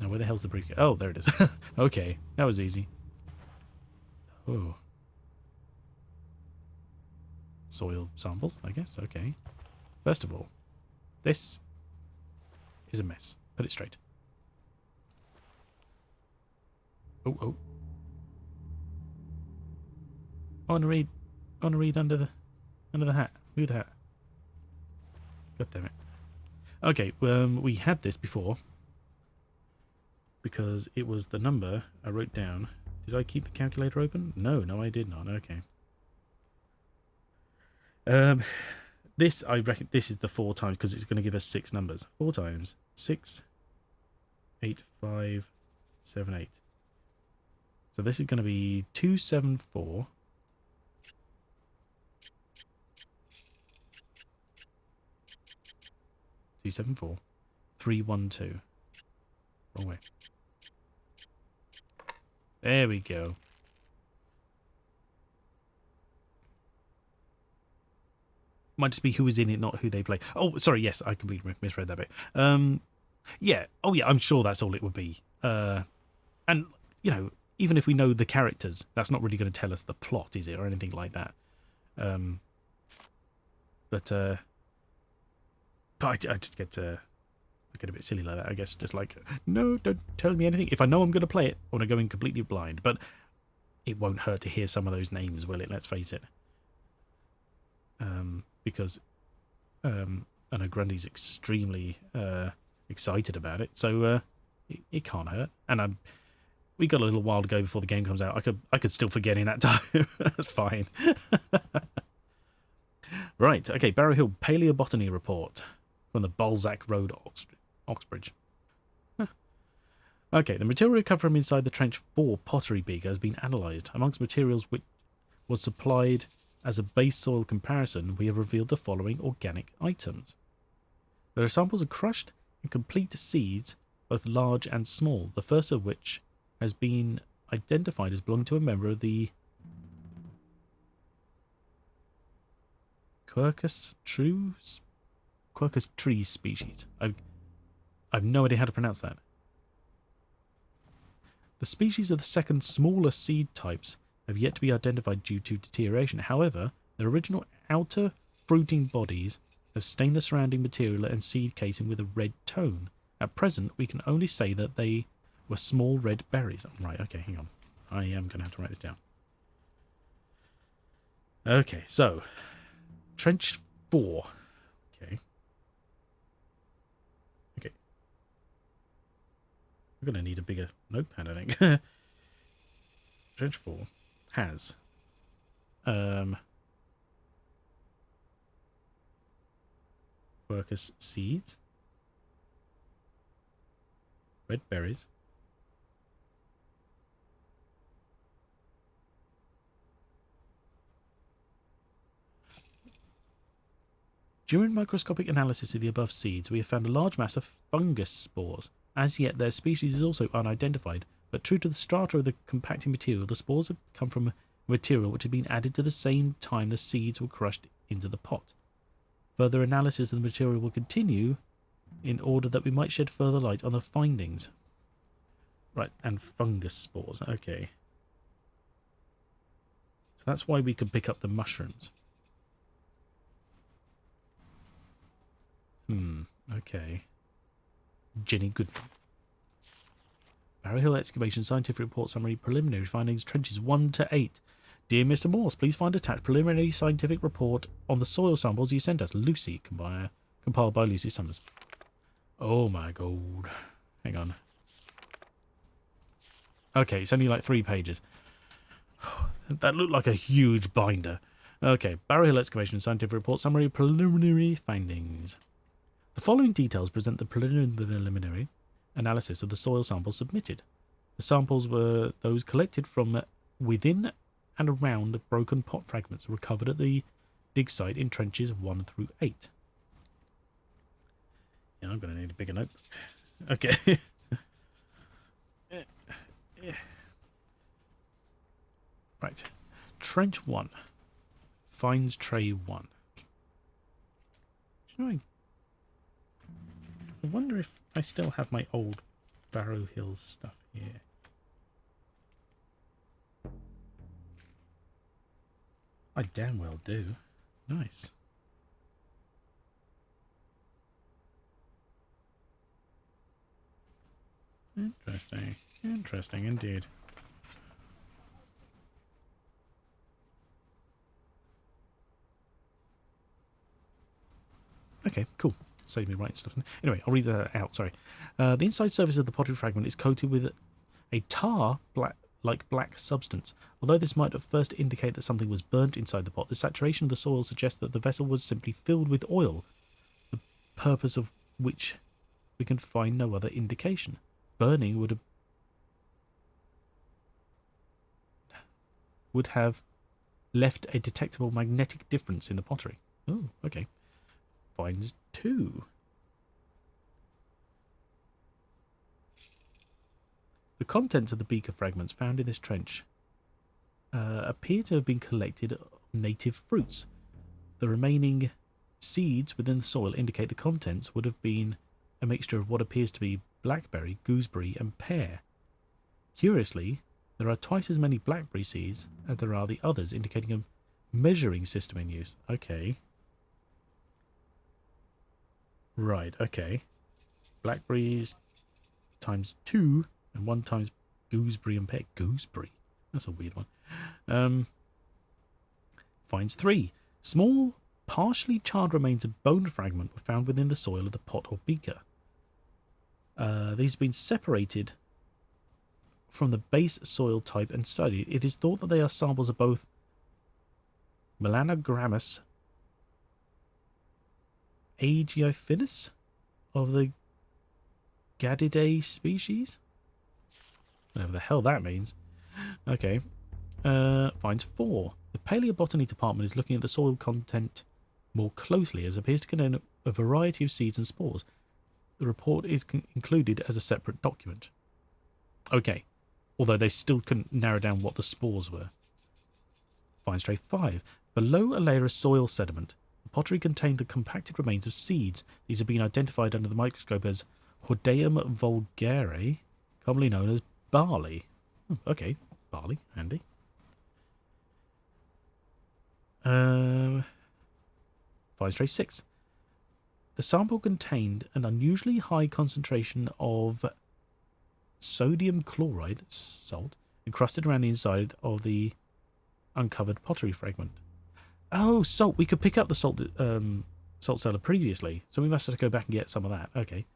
where the hell's the briefcase? Oh, there it is. Okay, that was easy. Oh. Soil samples, I guess, okay. First of all, this is a mess. Put it straight. Oh, oh. I want to read under the hat. Move the hat. God damn it. Okay, we had this before because it was the number I wrote down. Did I keep the calculator open? No, I did not. Okay. This, I reckon, this is the 4 times because it's going to give us 6 numbers. 4 times 6, 8, 5, 7, 8. So this is going to be 274. 274 312. Wrong way. There we go. Might just be who is in it, not who they play. Oh, sorry, yes, I completely misread that bit. Yeah, oh yeah, I'm sure that's all it would be. And, you know, even if we know the characters, that's not really going to tell us the plot, is it, or anything like that. But I just get a bit silly like that, I guess. Just like, no, don't tell me anything. If I know I'm going to play it, I want to go in completely blind. But it won't hurt to hear some of those names, will it? Let's face it. Because I know Grundy's extremely excited about it, so it can't hurt. And we got a little while to go before the game comes out. I could still forget in that time. That's fine. Right, okay, Barrow Hill Paleobotany Report from the Balzac Road, Oxbridge. Okay, the material recovered from inside the Trench 4 pottery beaker has been analysed. Amongst materials which was supplied as a base soil comparison, we have revealed the following organic items. There are samples of crushed and complete seeds, both large and small, the first of which has been identified as belonging to a member of the Quercus tree species. I've no idea how to pronounce that. The species of the second smaller seed types have yet to be identified due to deterioration. However, their original outer fruiting bodies have stained the surrounding material and seed casing with a red tone. At present, we can only say that they were small red berries. Right, okay, hang on. I am going to have to write this down. Okay, so Trench 4. Okay. I'm going to need a bigger notepad, I think. Trench 4 has Quercus seeds, red berries, during microscopic analysis of the above seeds, we have found a large mass of fungus spores. As yet, their species is also unidentified, but true to the strata of the compacting material, the spores have come from a material which had been added to the same time the seeds were crushed into the pot. Further analysis of the material will continue in order that we might shed further light on the findings. Right, and fungus spores, okay. So that's why we could pick up the mushrooms. Okay. Jenny Goodman. Barrow Hill Excavation Scientific Report Summary Preliminary Findings Trenches 1 to 8. Dear Mr. Morse, please find attached preliminary scientific report on the soil samples you sent us. Lucy, compiled by Lucy Summers. Oh my god. Hang on. Okay, it's only like 3 pages. That looked like a huge binder. Okay, Barrow Hill Excavation Scientific Report Summary Preliminary Findings. The following details present the preliminary analysis of the soil samples submitted. The samples were those collected from within and around broken pot fragments recovered at the dig site in trenches 1 through 8. Yeah, I'm going to need a bigger notebook. Okay. Right. Trench 1. Finds tray 1. Do you know, I wonder if I still have my old Barrow Hills stuff here. I damn well do. Nice. Interesting. Interesting indeed. Okay, cool. Save me writing stuff. Anyway, I'll read that out, sorry. The inside surface of the pottery fragment is coated with a tar-like black substance. Although this might at first indicate that something was burnt inside the pot, the saturation of the soil suggests that the vessel was simply filled with oil, the purpose of which we can find no other indication. Burning would have left a detectable magnetic difference in the pottery. Oh, okay. Finds 2. The contents of the beaker fragments found in this trench appear to have been collected of native fruits. The remaining seeds within the soil indicate the contents would have been a mixture of what appears to be blackberry, gooseberry and pear. Curiously, there are twice as many blackberry seeds as there are the others, indicating a measuring system in use. Okay. Right, okay. Blackberries times 2 and 1 times gooseberry and pear. Gooseberry? That's a weird one. Finds 3. Small, partially charred remains of bone fragment were found within the soil of the pot or beaker. These have been separated from the base soil type and studied. It is thought that they are samples of both Melanogrammus aegiophinus of the Gadidae species. Whatever the hell that means. Okay. Finds 4. The paleobotany department is looking at the soil content more closely, as it appears to contain a variety of seeds and spores. The report is included as a separate document. Okay. Although they still couldn't narrow down what the spores were. Finds tray 5. Below a layer of soil sediment, the pottery contained the compacted remains of seeds. These have been identified under the microscope as Hordeum vulgare, commonly known as barley. Okay, barley, handy. Finds tray 6. The sample contained an unusually high concentration of sodium chloride, salt, encrusted around the inside of the uncovered pottery fragment. Oh, salt. We could pick up the salt cellar previously, so we must have to go back and get some of that. Okay.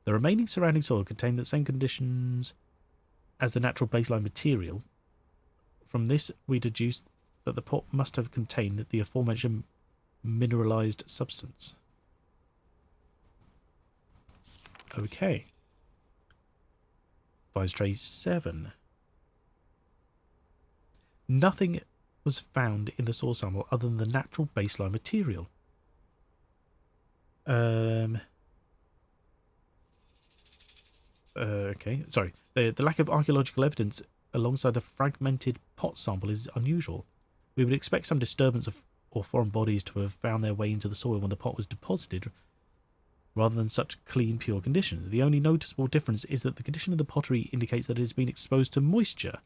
The remaining surrounding soil contained the same conditions as the natural baseline material. From this, we deduced that the pot must have contained the aforementioned mineralized substance. Okay. Finds tray 7. Nothing was found in the soil sample other than the natural baseline material. Okay, sorry. The lack of archaeological evidence alongside the fragmented pot sample is unusual. We would expect some disturbance or foreign bodies to have found their way into the soil when the pot was deposited, rather than such clean, pure conditions. The only noticeable difference is that the condition of the pottery indicates that it has been exposed to moisture,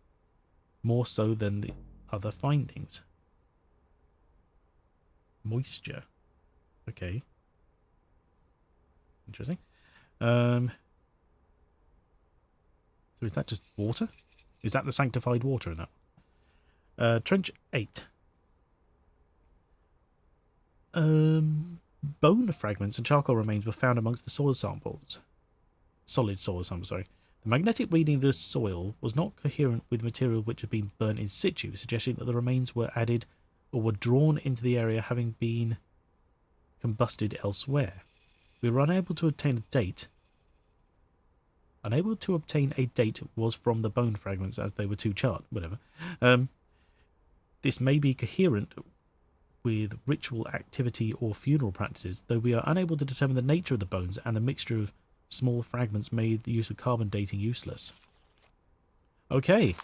more so than the other findings. Moisture. Okay. Interesting. So is that just water? Is that the sanctified water in that? Trench 8. Bone fragments and charcoal remains were found amongst the soil samples. Solid soil samples, sorry. The magnetic reading of the soil was not coherent with material which had been burnt in situ, suggesting that the remains were added or were drawn into the area having been combusted elsewhere. We were unable to obtain a date. Unable to obtain a date was from the bone fragments as they were too charred. Whatever. This may be coherent with ritual activity or funeral practices, though we are unable to determine the nature of the bones, and the mixture of small fragments made the use of carbon dating useless. Okay.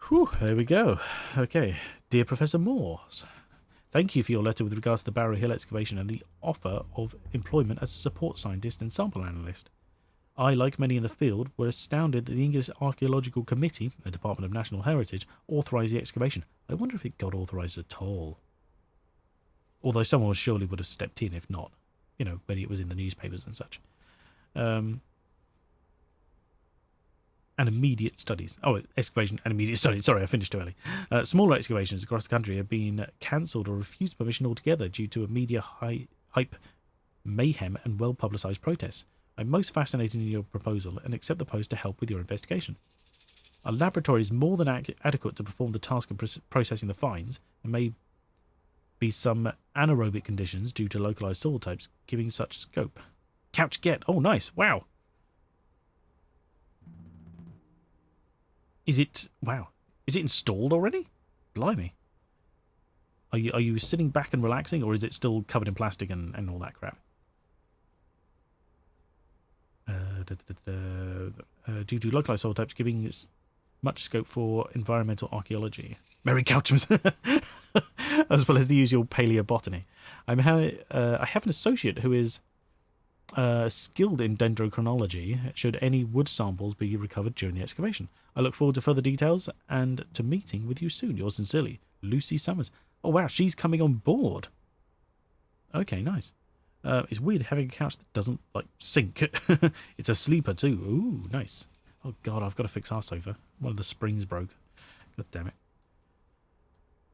Whew, there we go. Okay. Dear Professor Morse, thank you for your letter with regards to the Barrow Hill excavation and the offer of employment as a support scientist and sample analyst. I, like many in the field, were astounded that the English Archaeological Committee, the Department of National Heritage, authorised the excavation. I wonder if it got authorised at all. Although someone surely would have stepped in if not, you know, when it was in the newspapers and such. And immediate studies. Oh, excavation and immediate studies. Sorry, I finished too early. Smaller excavations across the country have been cancelled or refused permission altogether due to a media hype, mayhem and well-publicised protests. I'm most fascinated in your proposal and accept the post to help with your investigation. A laboratory is more than adequate to perform the task of processing the finds. There may be some anaerobic conditions due to localised soil types giving such scope. Couch get. Oh, nice. Wow. Is it... Wow. Is it installed already? Blimey. Are you sitting back and relaxing, or is it still covered in plastic and all that crap? Due to localized soil types, giving it much scope for environmental archaeology. Mary Couchman's, as well as the usual paleobotany. I have an associate who is skilled in dendrochronology should any wood samples be recovered during the excavation. I look forward to further details and to meeting with you soon. Yours sincerely, Lucy Summers. Oh wow, she's coming on board. Okay, nice. It's weird having a couch that doesn't like sink. It's a sleeper too. Ooh, nice. Oh god, I've got to fix our sofa. One of the springs broke. God damn it.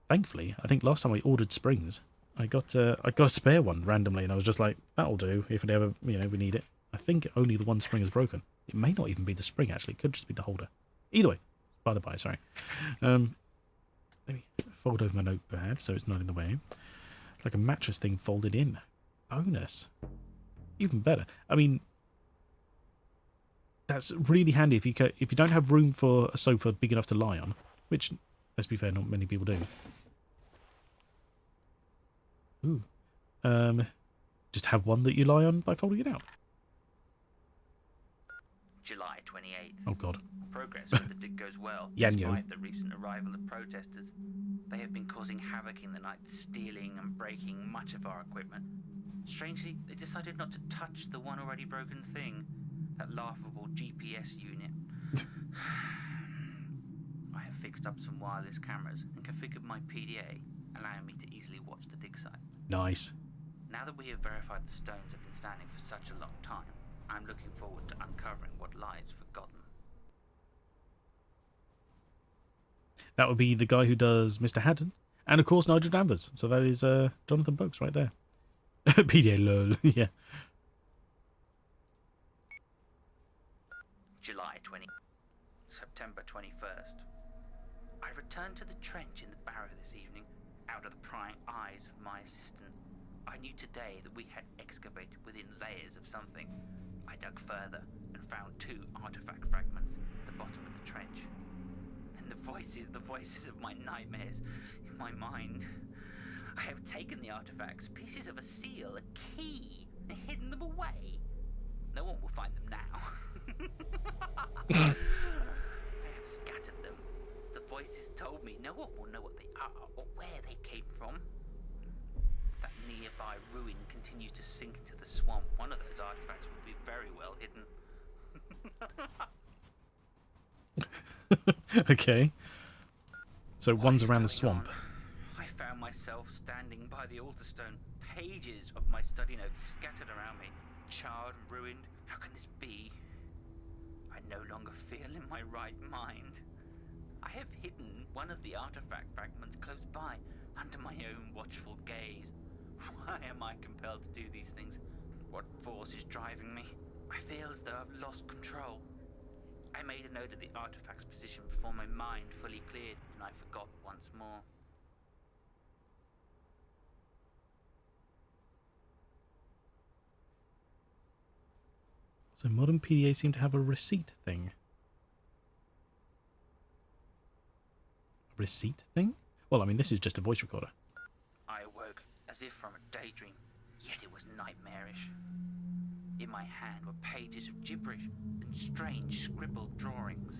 Thankfully, I think last time I ordered springs, I got a spare one randomly, and I was just like, that'll do if it ever, we need it. I think only the one spring is broken. It may not even be the spring, actually. It could just be the holder. Either way, by the by, sorry. Let me fold over my notepad so it's not in the way. It's like a mattress thing folded in. Bonus. Even better. I mean, that's really handy if you don't have room for a sofa big enough to lie on, which, let's be fair, not many people do. Ooh. Just have one that you lie on by folding it out. July 28th. Oh god. Progress with the dig goes well, Yanyo. despite the recent arrival of protesters. They have been causing havoc in the night, stealing and breaking much of our equipment. Strangely, they decided not to touch the one already broken thing, that laughable GPS unit. I have fixed up some wireless cameras and configured my PDA, allowing me to easily watch the dig site. Nice. Now that we have verified the stones have been standing for such a long time, I'm looking forward to uncovering what lies forgotten. That would be the guy who does Mr. Haddon, and of course Nigel Danvers. So that is Jonathan Boakes right there. PDA lol, yeah. July 20. September 21st. I returned to the trench in the Barrow this evening, out of the prying eyes of my assistant. I knew today that we had excavated within layers of something. I dug further and found 2 artifact fragments at the bottom of the trench. And the voices of my nightmares in my mind. I have taken the artifacts, pieces of a seal, a key, and hidden them away. No one will find them now. I have scattered them. The voices told me no one will know what they are or where they came from. That nearby ruin continues to sink into the swamp. One of those artifacts will be very well hidden. Okay. So one's around the swamp. I found myself standing by the altar stone, pages of my study notes scattered around me, charred and ruined. How can this be? I no longer feel in my right mind. I have hidden one of the artifact fragments close by, under my own watchful gaze. Why am I compelled to do these things? What force is driving me? I feel as though I've lost control. I made a note of the artifact's position before my mind fully cleared, and I forgot once more. So modern PDA seem to have a receipt thing. A receipt thing? Well, I mean, this is just a voice recorder. I awoke as if from a daydream, yet it was nightmarish. In my hand were pages of gibberish and strange scribbled drawings.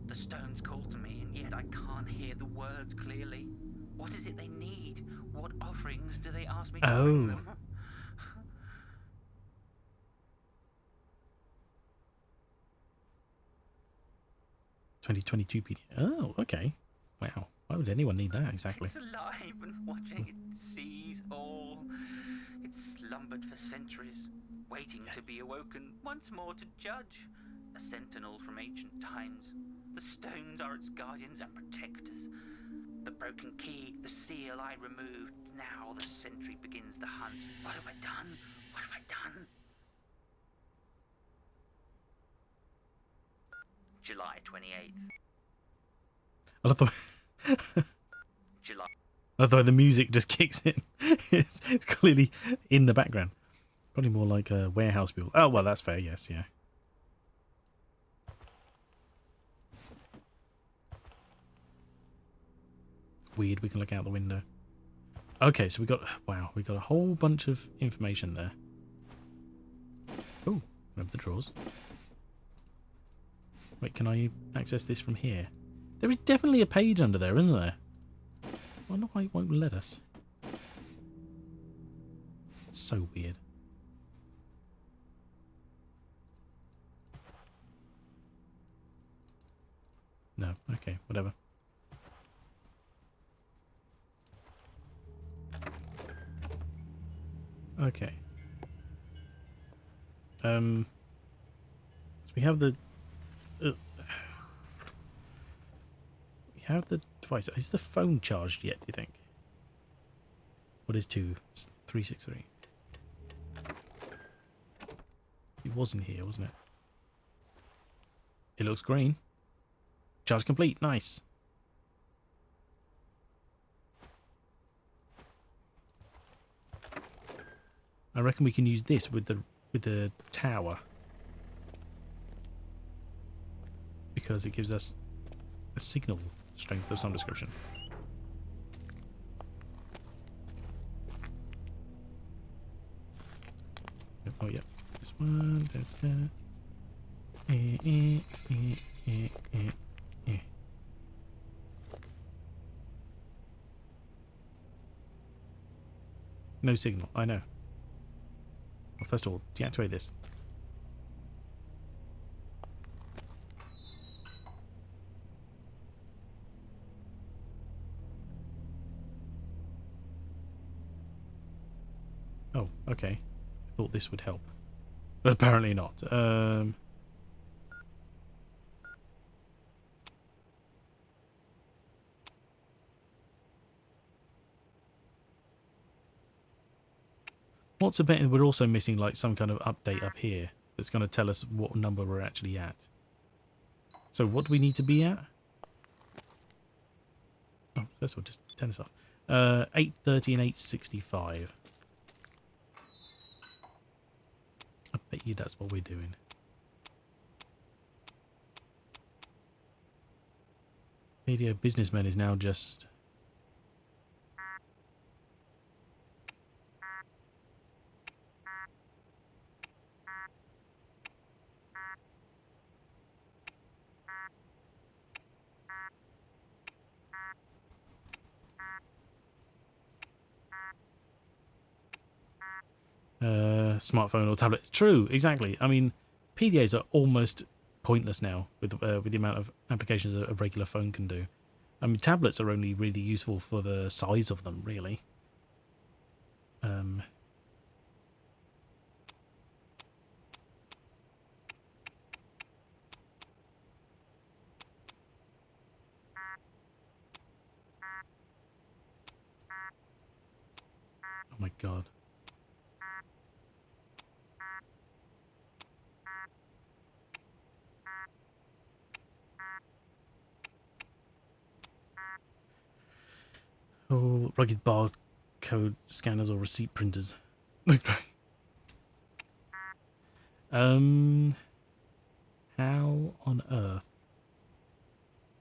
The stones call to me, and yet I can't hear the words clearly. What is it they need? What offerings do they ask me to bring them? 2022 PDA. Oh, okay. Wow. Why would anyone need that exactly? It's alive and watching. It sees all. It slumbered for centuries, waiting to be awoken once more to judge. A sentinel from ancient times. The stones are its guardians and protectors. The broken key, the seal I removed. Now the sentry begins the hunt. What have I done? What have I done? July 28th. I love the July. I love the way the music just kicks in. It's clearly in the background. Probably more like a warehouse build. Oh, well, that's fair. Yes, yeah. Weird. We can look out the window. Okay, so we got a whole bunch of information there. Oh, remember the drawers. Wait, can I access this from here? There is definitely a page under there, isn't there? I wonder why it won't let us. It's so weird. No, okay, whatever. Okay. So we have the we have the device. Is the phone charged yet, do you think? What is 363? It was in here, wasn't it? It looks green. Charge complete. Nice. I reckon we can use this with the tower, because it gives us a signal strength of some description. Oh yeah, this one. No signal. I know. Well, first of all, deactivate this. Oh, okay. I thought this would help, but apparently not. What's a bit? We're also missing like some kind of update up here that's going to tell us what number we're actually at. So what do we need to be at? Oh, first of all, just turn this off. 830 and 865. I bet you that's what we're doing. Radio Businessman is now just... smartphone or tablet. True, exactly. I mean, PDAs are almost pointless now with the amount of applications that a regular phone can do. I mean, tablets are only really useful for the size of them, really. Oh my god. Oh, rugged barcode scanners or receipt printers. How on earth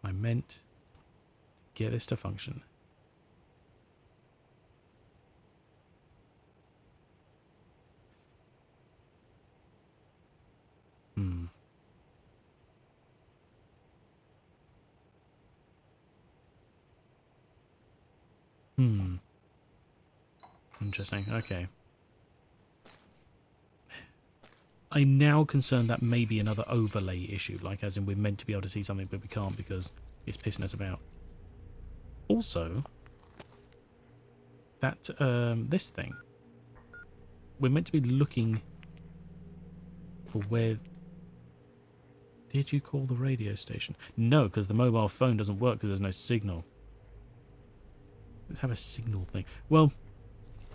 am I meant to get this to function? Interesting. Okay. I'm now concerned that may be another overlay issue, like as in we're meant to be able to see something but we can't because it's pissing us about. Also, that this thing, we're meant to be looking for where... Did you call the radio station? No, because the mobile phone doesn't work because there's no signal. Let's have a signal thing. Well,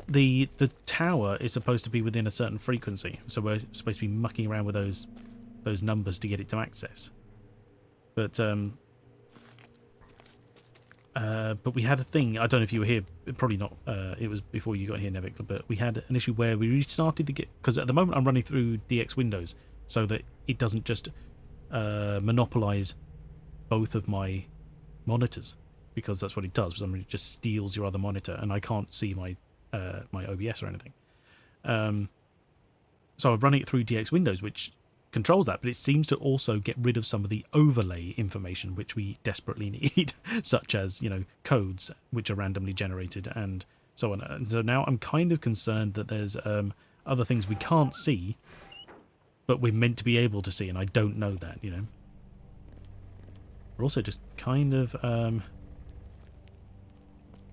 the tower is supposed to be within a certain frequency, so we're supposed to be mucking around with those numbers to get it to access. But we had a thing. I don't know if you were here. Probably not. It was before you got here, Nevik. But we had an issue where we restarted the because at the moment I'm running through DX Windows so that it doesn't just monopolize both of my monitors, because that's what it does. For some reason, it just steals your other monitor, and I can't see my my OBS or anything. So I'm running it through DX Windows, which controls that, but it seems to also get rid of some of the overlay information which we desperately need, such as, you know, codes which are randomly generated and so on. And so now I'm kind of concerned that there's other things we can't see, but we're meant to be able to see, and I don't know that, you know. We're also just kind of, like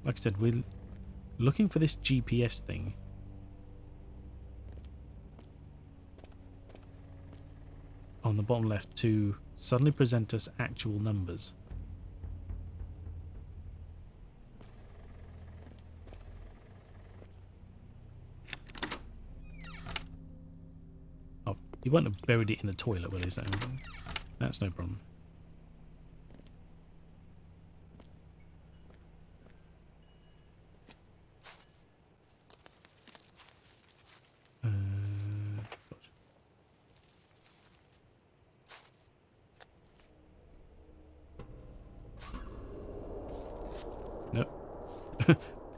I said, we're looking for this GPS thing. On the bottom left to suddenly present us actual numbers. Oh, he won't have buried it in the toilet, will he? So that's no problem.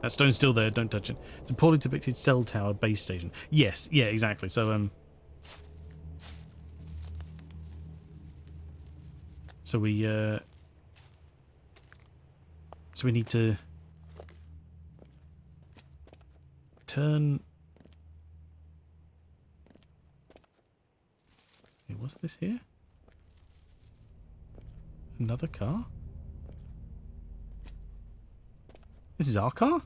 That stone's still there, don't touch it. It's a poorly depicted cell tower base station. Yes, yeah, exactly. So so we need to turn. Hey, what's this here? Another car? This is our car?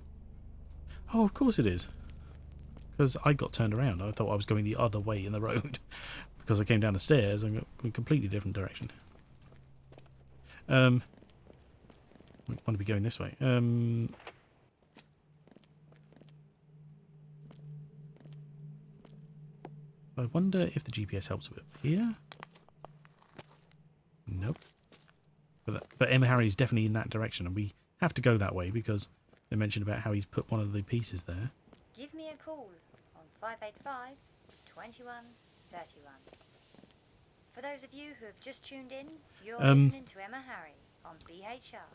Oh, of course it is. Because I got turned around. I thought I was going the other way in the road. Because I came down the stairs and got in a completely different direction. We want to be going this way. I wonder if the GPS helps with it. Here? Nope. But Emma Harry's definitely in that direction, and we have to go that way because they mentioned about how he's put one of the pieces there. Give me a call on 585 2131. For those of you who have just tuned in, you're listening to Emma Harry on BHR.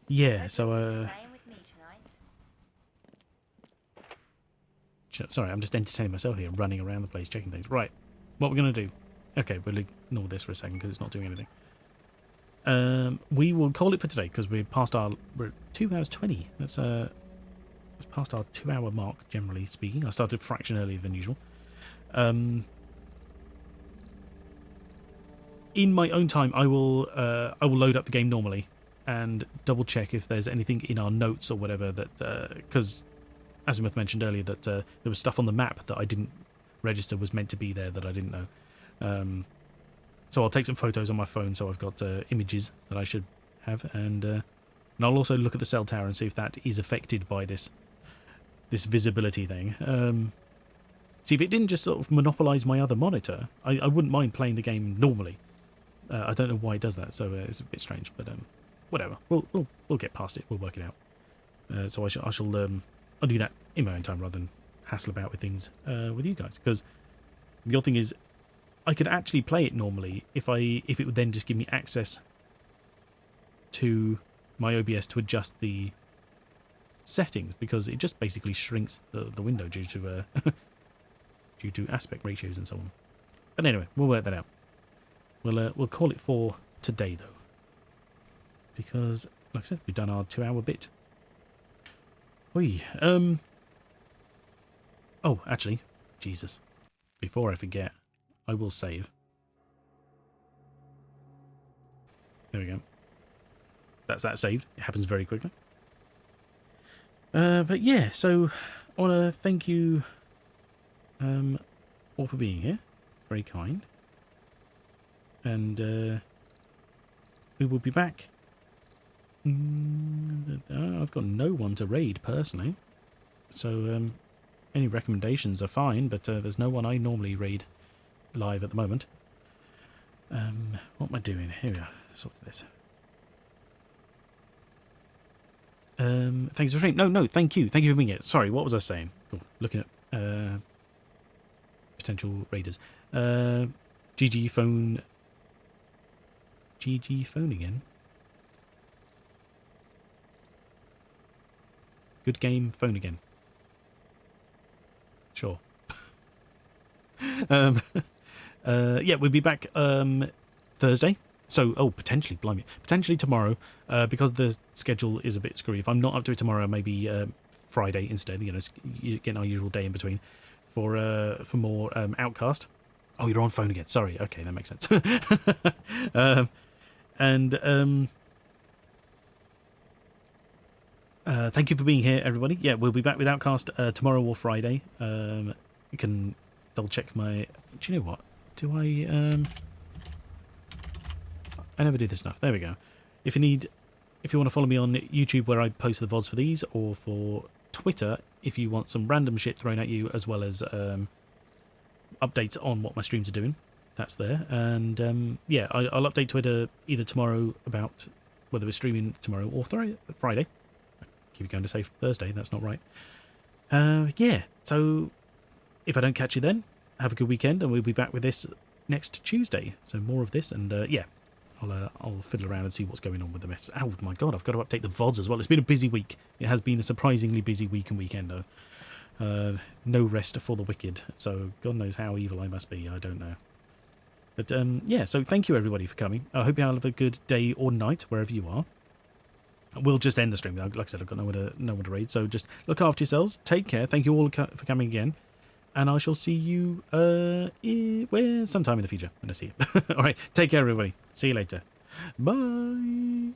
Yeah, so Staying with me tonight. sorry, I'm just entertaining myself here, running around the place, checking things. Right, what we're going to do... Okay, we'll ignore this for a second because it's not doing anything. We will call it for today because we're at 2 hours 20. That's past our 2 hour mark, generally speaking. I started a fraction earlier than usual. In my own time, I will load up the game normally and double check if there's anything in our notes or whatever that because Azimuth mentioned earlier that there was stuff on the map that I didn't register was meant to be there that I didn't know. So I'll take some photos on my phone so I've got images that I should have, and I'll also look at the cell tower and see if that is affected by this visibility thing. See, if it didn't just sort of monopolise my other monitor, I wouldn't mind playing the game normally. I don't know why it does that, so it's a bit strange, but whatever. We'll get past it. We'll work it out. So I'll do that in my own time rather than hassle about with things with you guys. Because the other thing is, I could actually play it normally if it would then just give me access to my OBS to adjust the settings, because it just basically shrinks the window due to due to aspect ratios and so on. But anyway, we'll work that out. We'll call it for today though, because like I said, we've done our 2 hour bit. Oh, actually, Jesus, before I forget, I will save. There we go. That's that saved. It happens very quickly. But yeah, so I want to thank you all for being here. Very kind. And we will be back. I've got no one to raid personally. So any recommendations are fine, but there's no one I normally raid live at the moment. What am I doing? Here we are. Sort of this. Thanks for stream. No, thank you. Thank you for being here. Sorry, what was I saying? Cool. Looking at potential raiders. GG phone again. Good game, phone again. Sure. Yeah, we'll be back Thursday. So, potentially, blimey, potentially tomorrow, because the schedule is a bit screwy. If I'm not up to it tomorrow, maybe Friday instead. You know, getting our usual day in between for more Outcast. Oh, you're on phone again. Sorry. Okay, that makes sense. Thank you for being here, everybody. Yeah, we'll be back with Outcast tomorrow or Friday. You can double check my. Do you know what? Do I? I never do this stuff. There we go. If you want to follow me on YouTube where I post the VODs for these, or for Twitter if you want some random shit thrown at you, as well as updates on what my streams are doing, that's there. And yeah, I'll update Twitter either tomorrow about whether we're streaming tomorrow or Friday. I keep going to say Thursday, that's not right. Yeah, so if I don't catch you then, have a good weekend, and we'll be back with this next Tuesday. So more of this, and yeah, I'll fiddle around and see what's going on with the mess. Oh my god, I've got to update the VODs as well. It's been a busy week. It has been a surprisingly busy week and weekend. No rest for the wicked. So God knows how evil I must be. I don't know. But yeah, so thank you everybody for coming. I hope you have a good day or night wherever you are. We'll just end the stream. Like I said, I've got no one to raid. So just look after yourselves. Take care. Thank you all for coming again. And I shall see you sometime in the future when I see you. All right. Take care, everybody. See you later. Bye.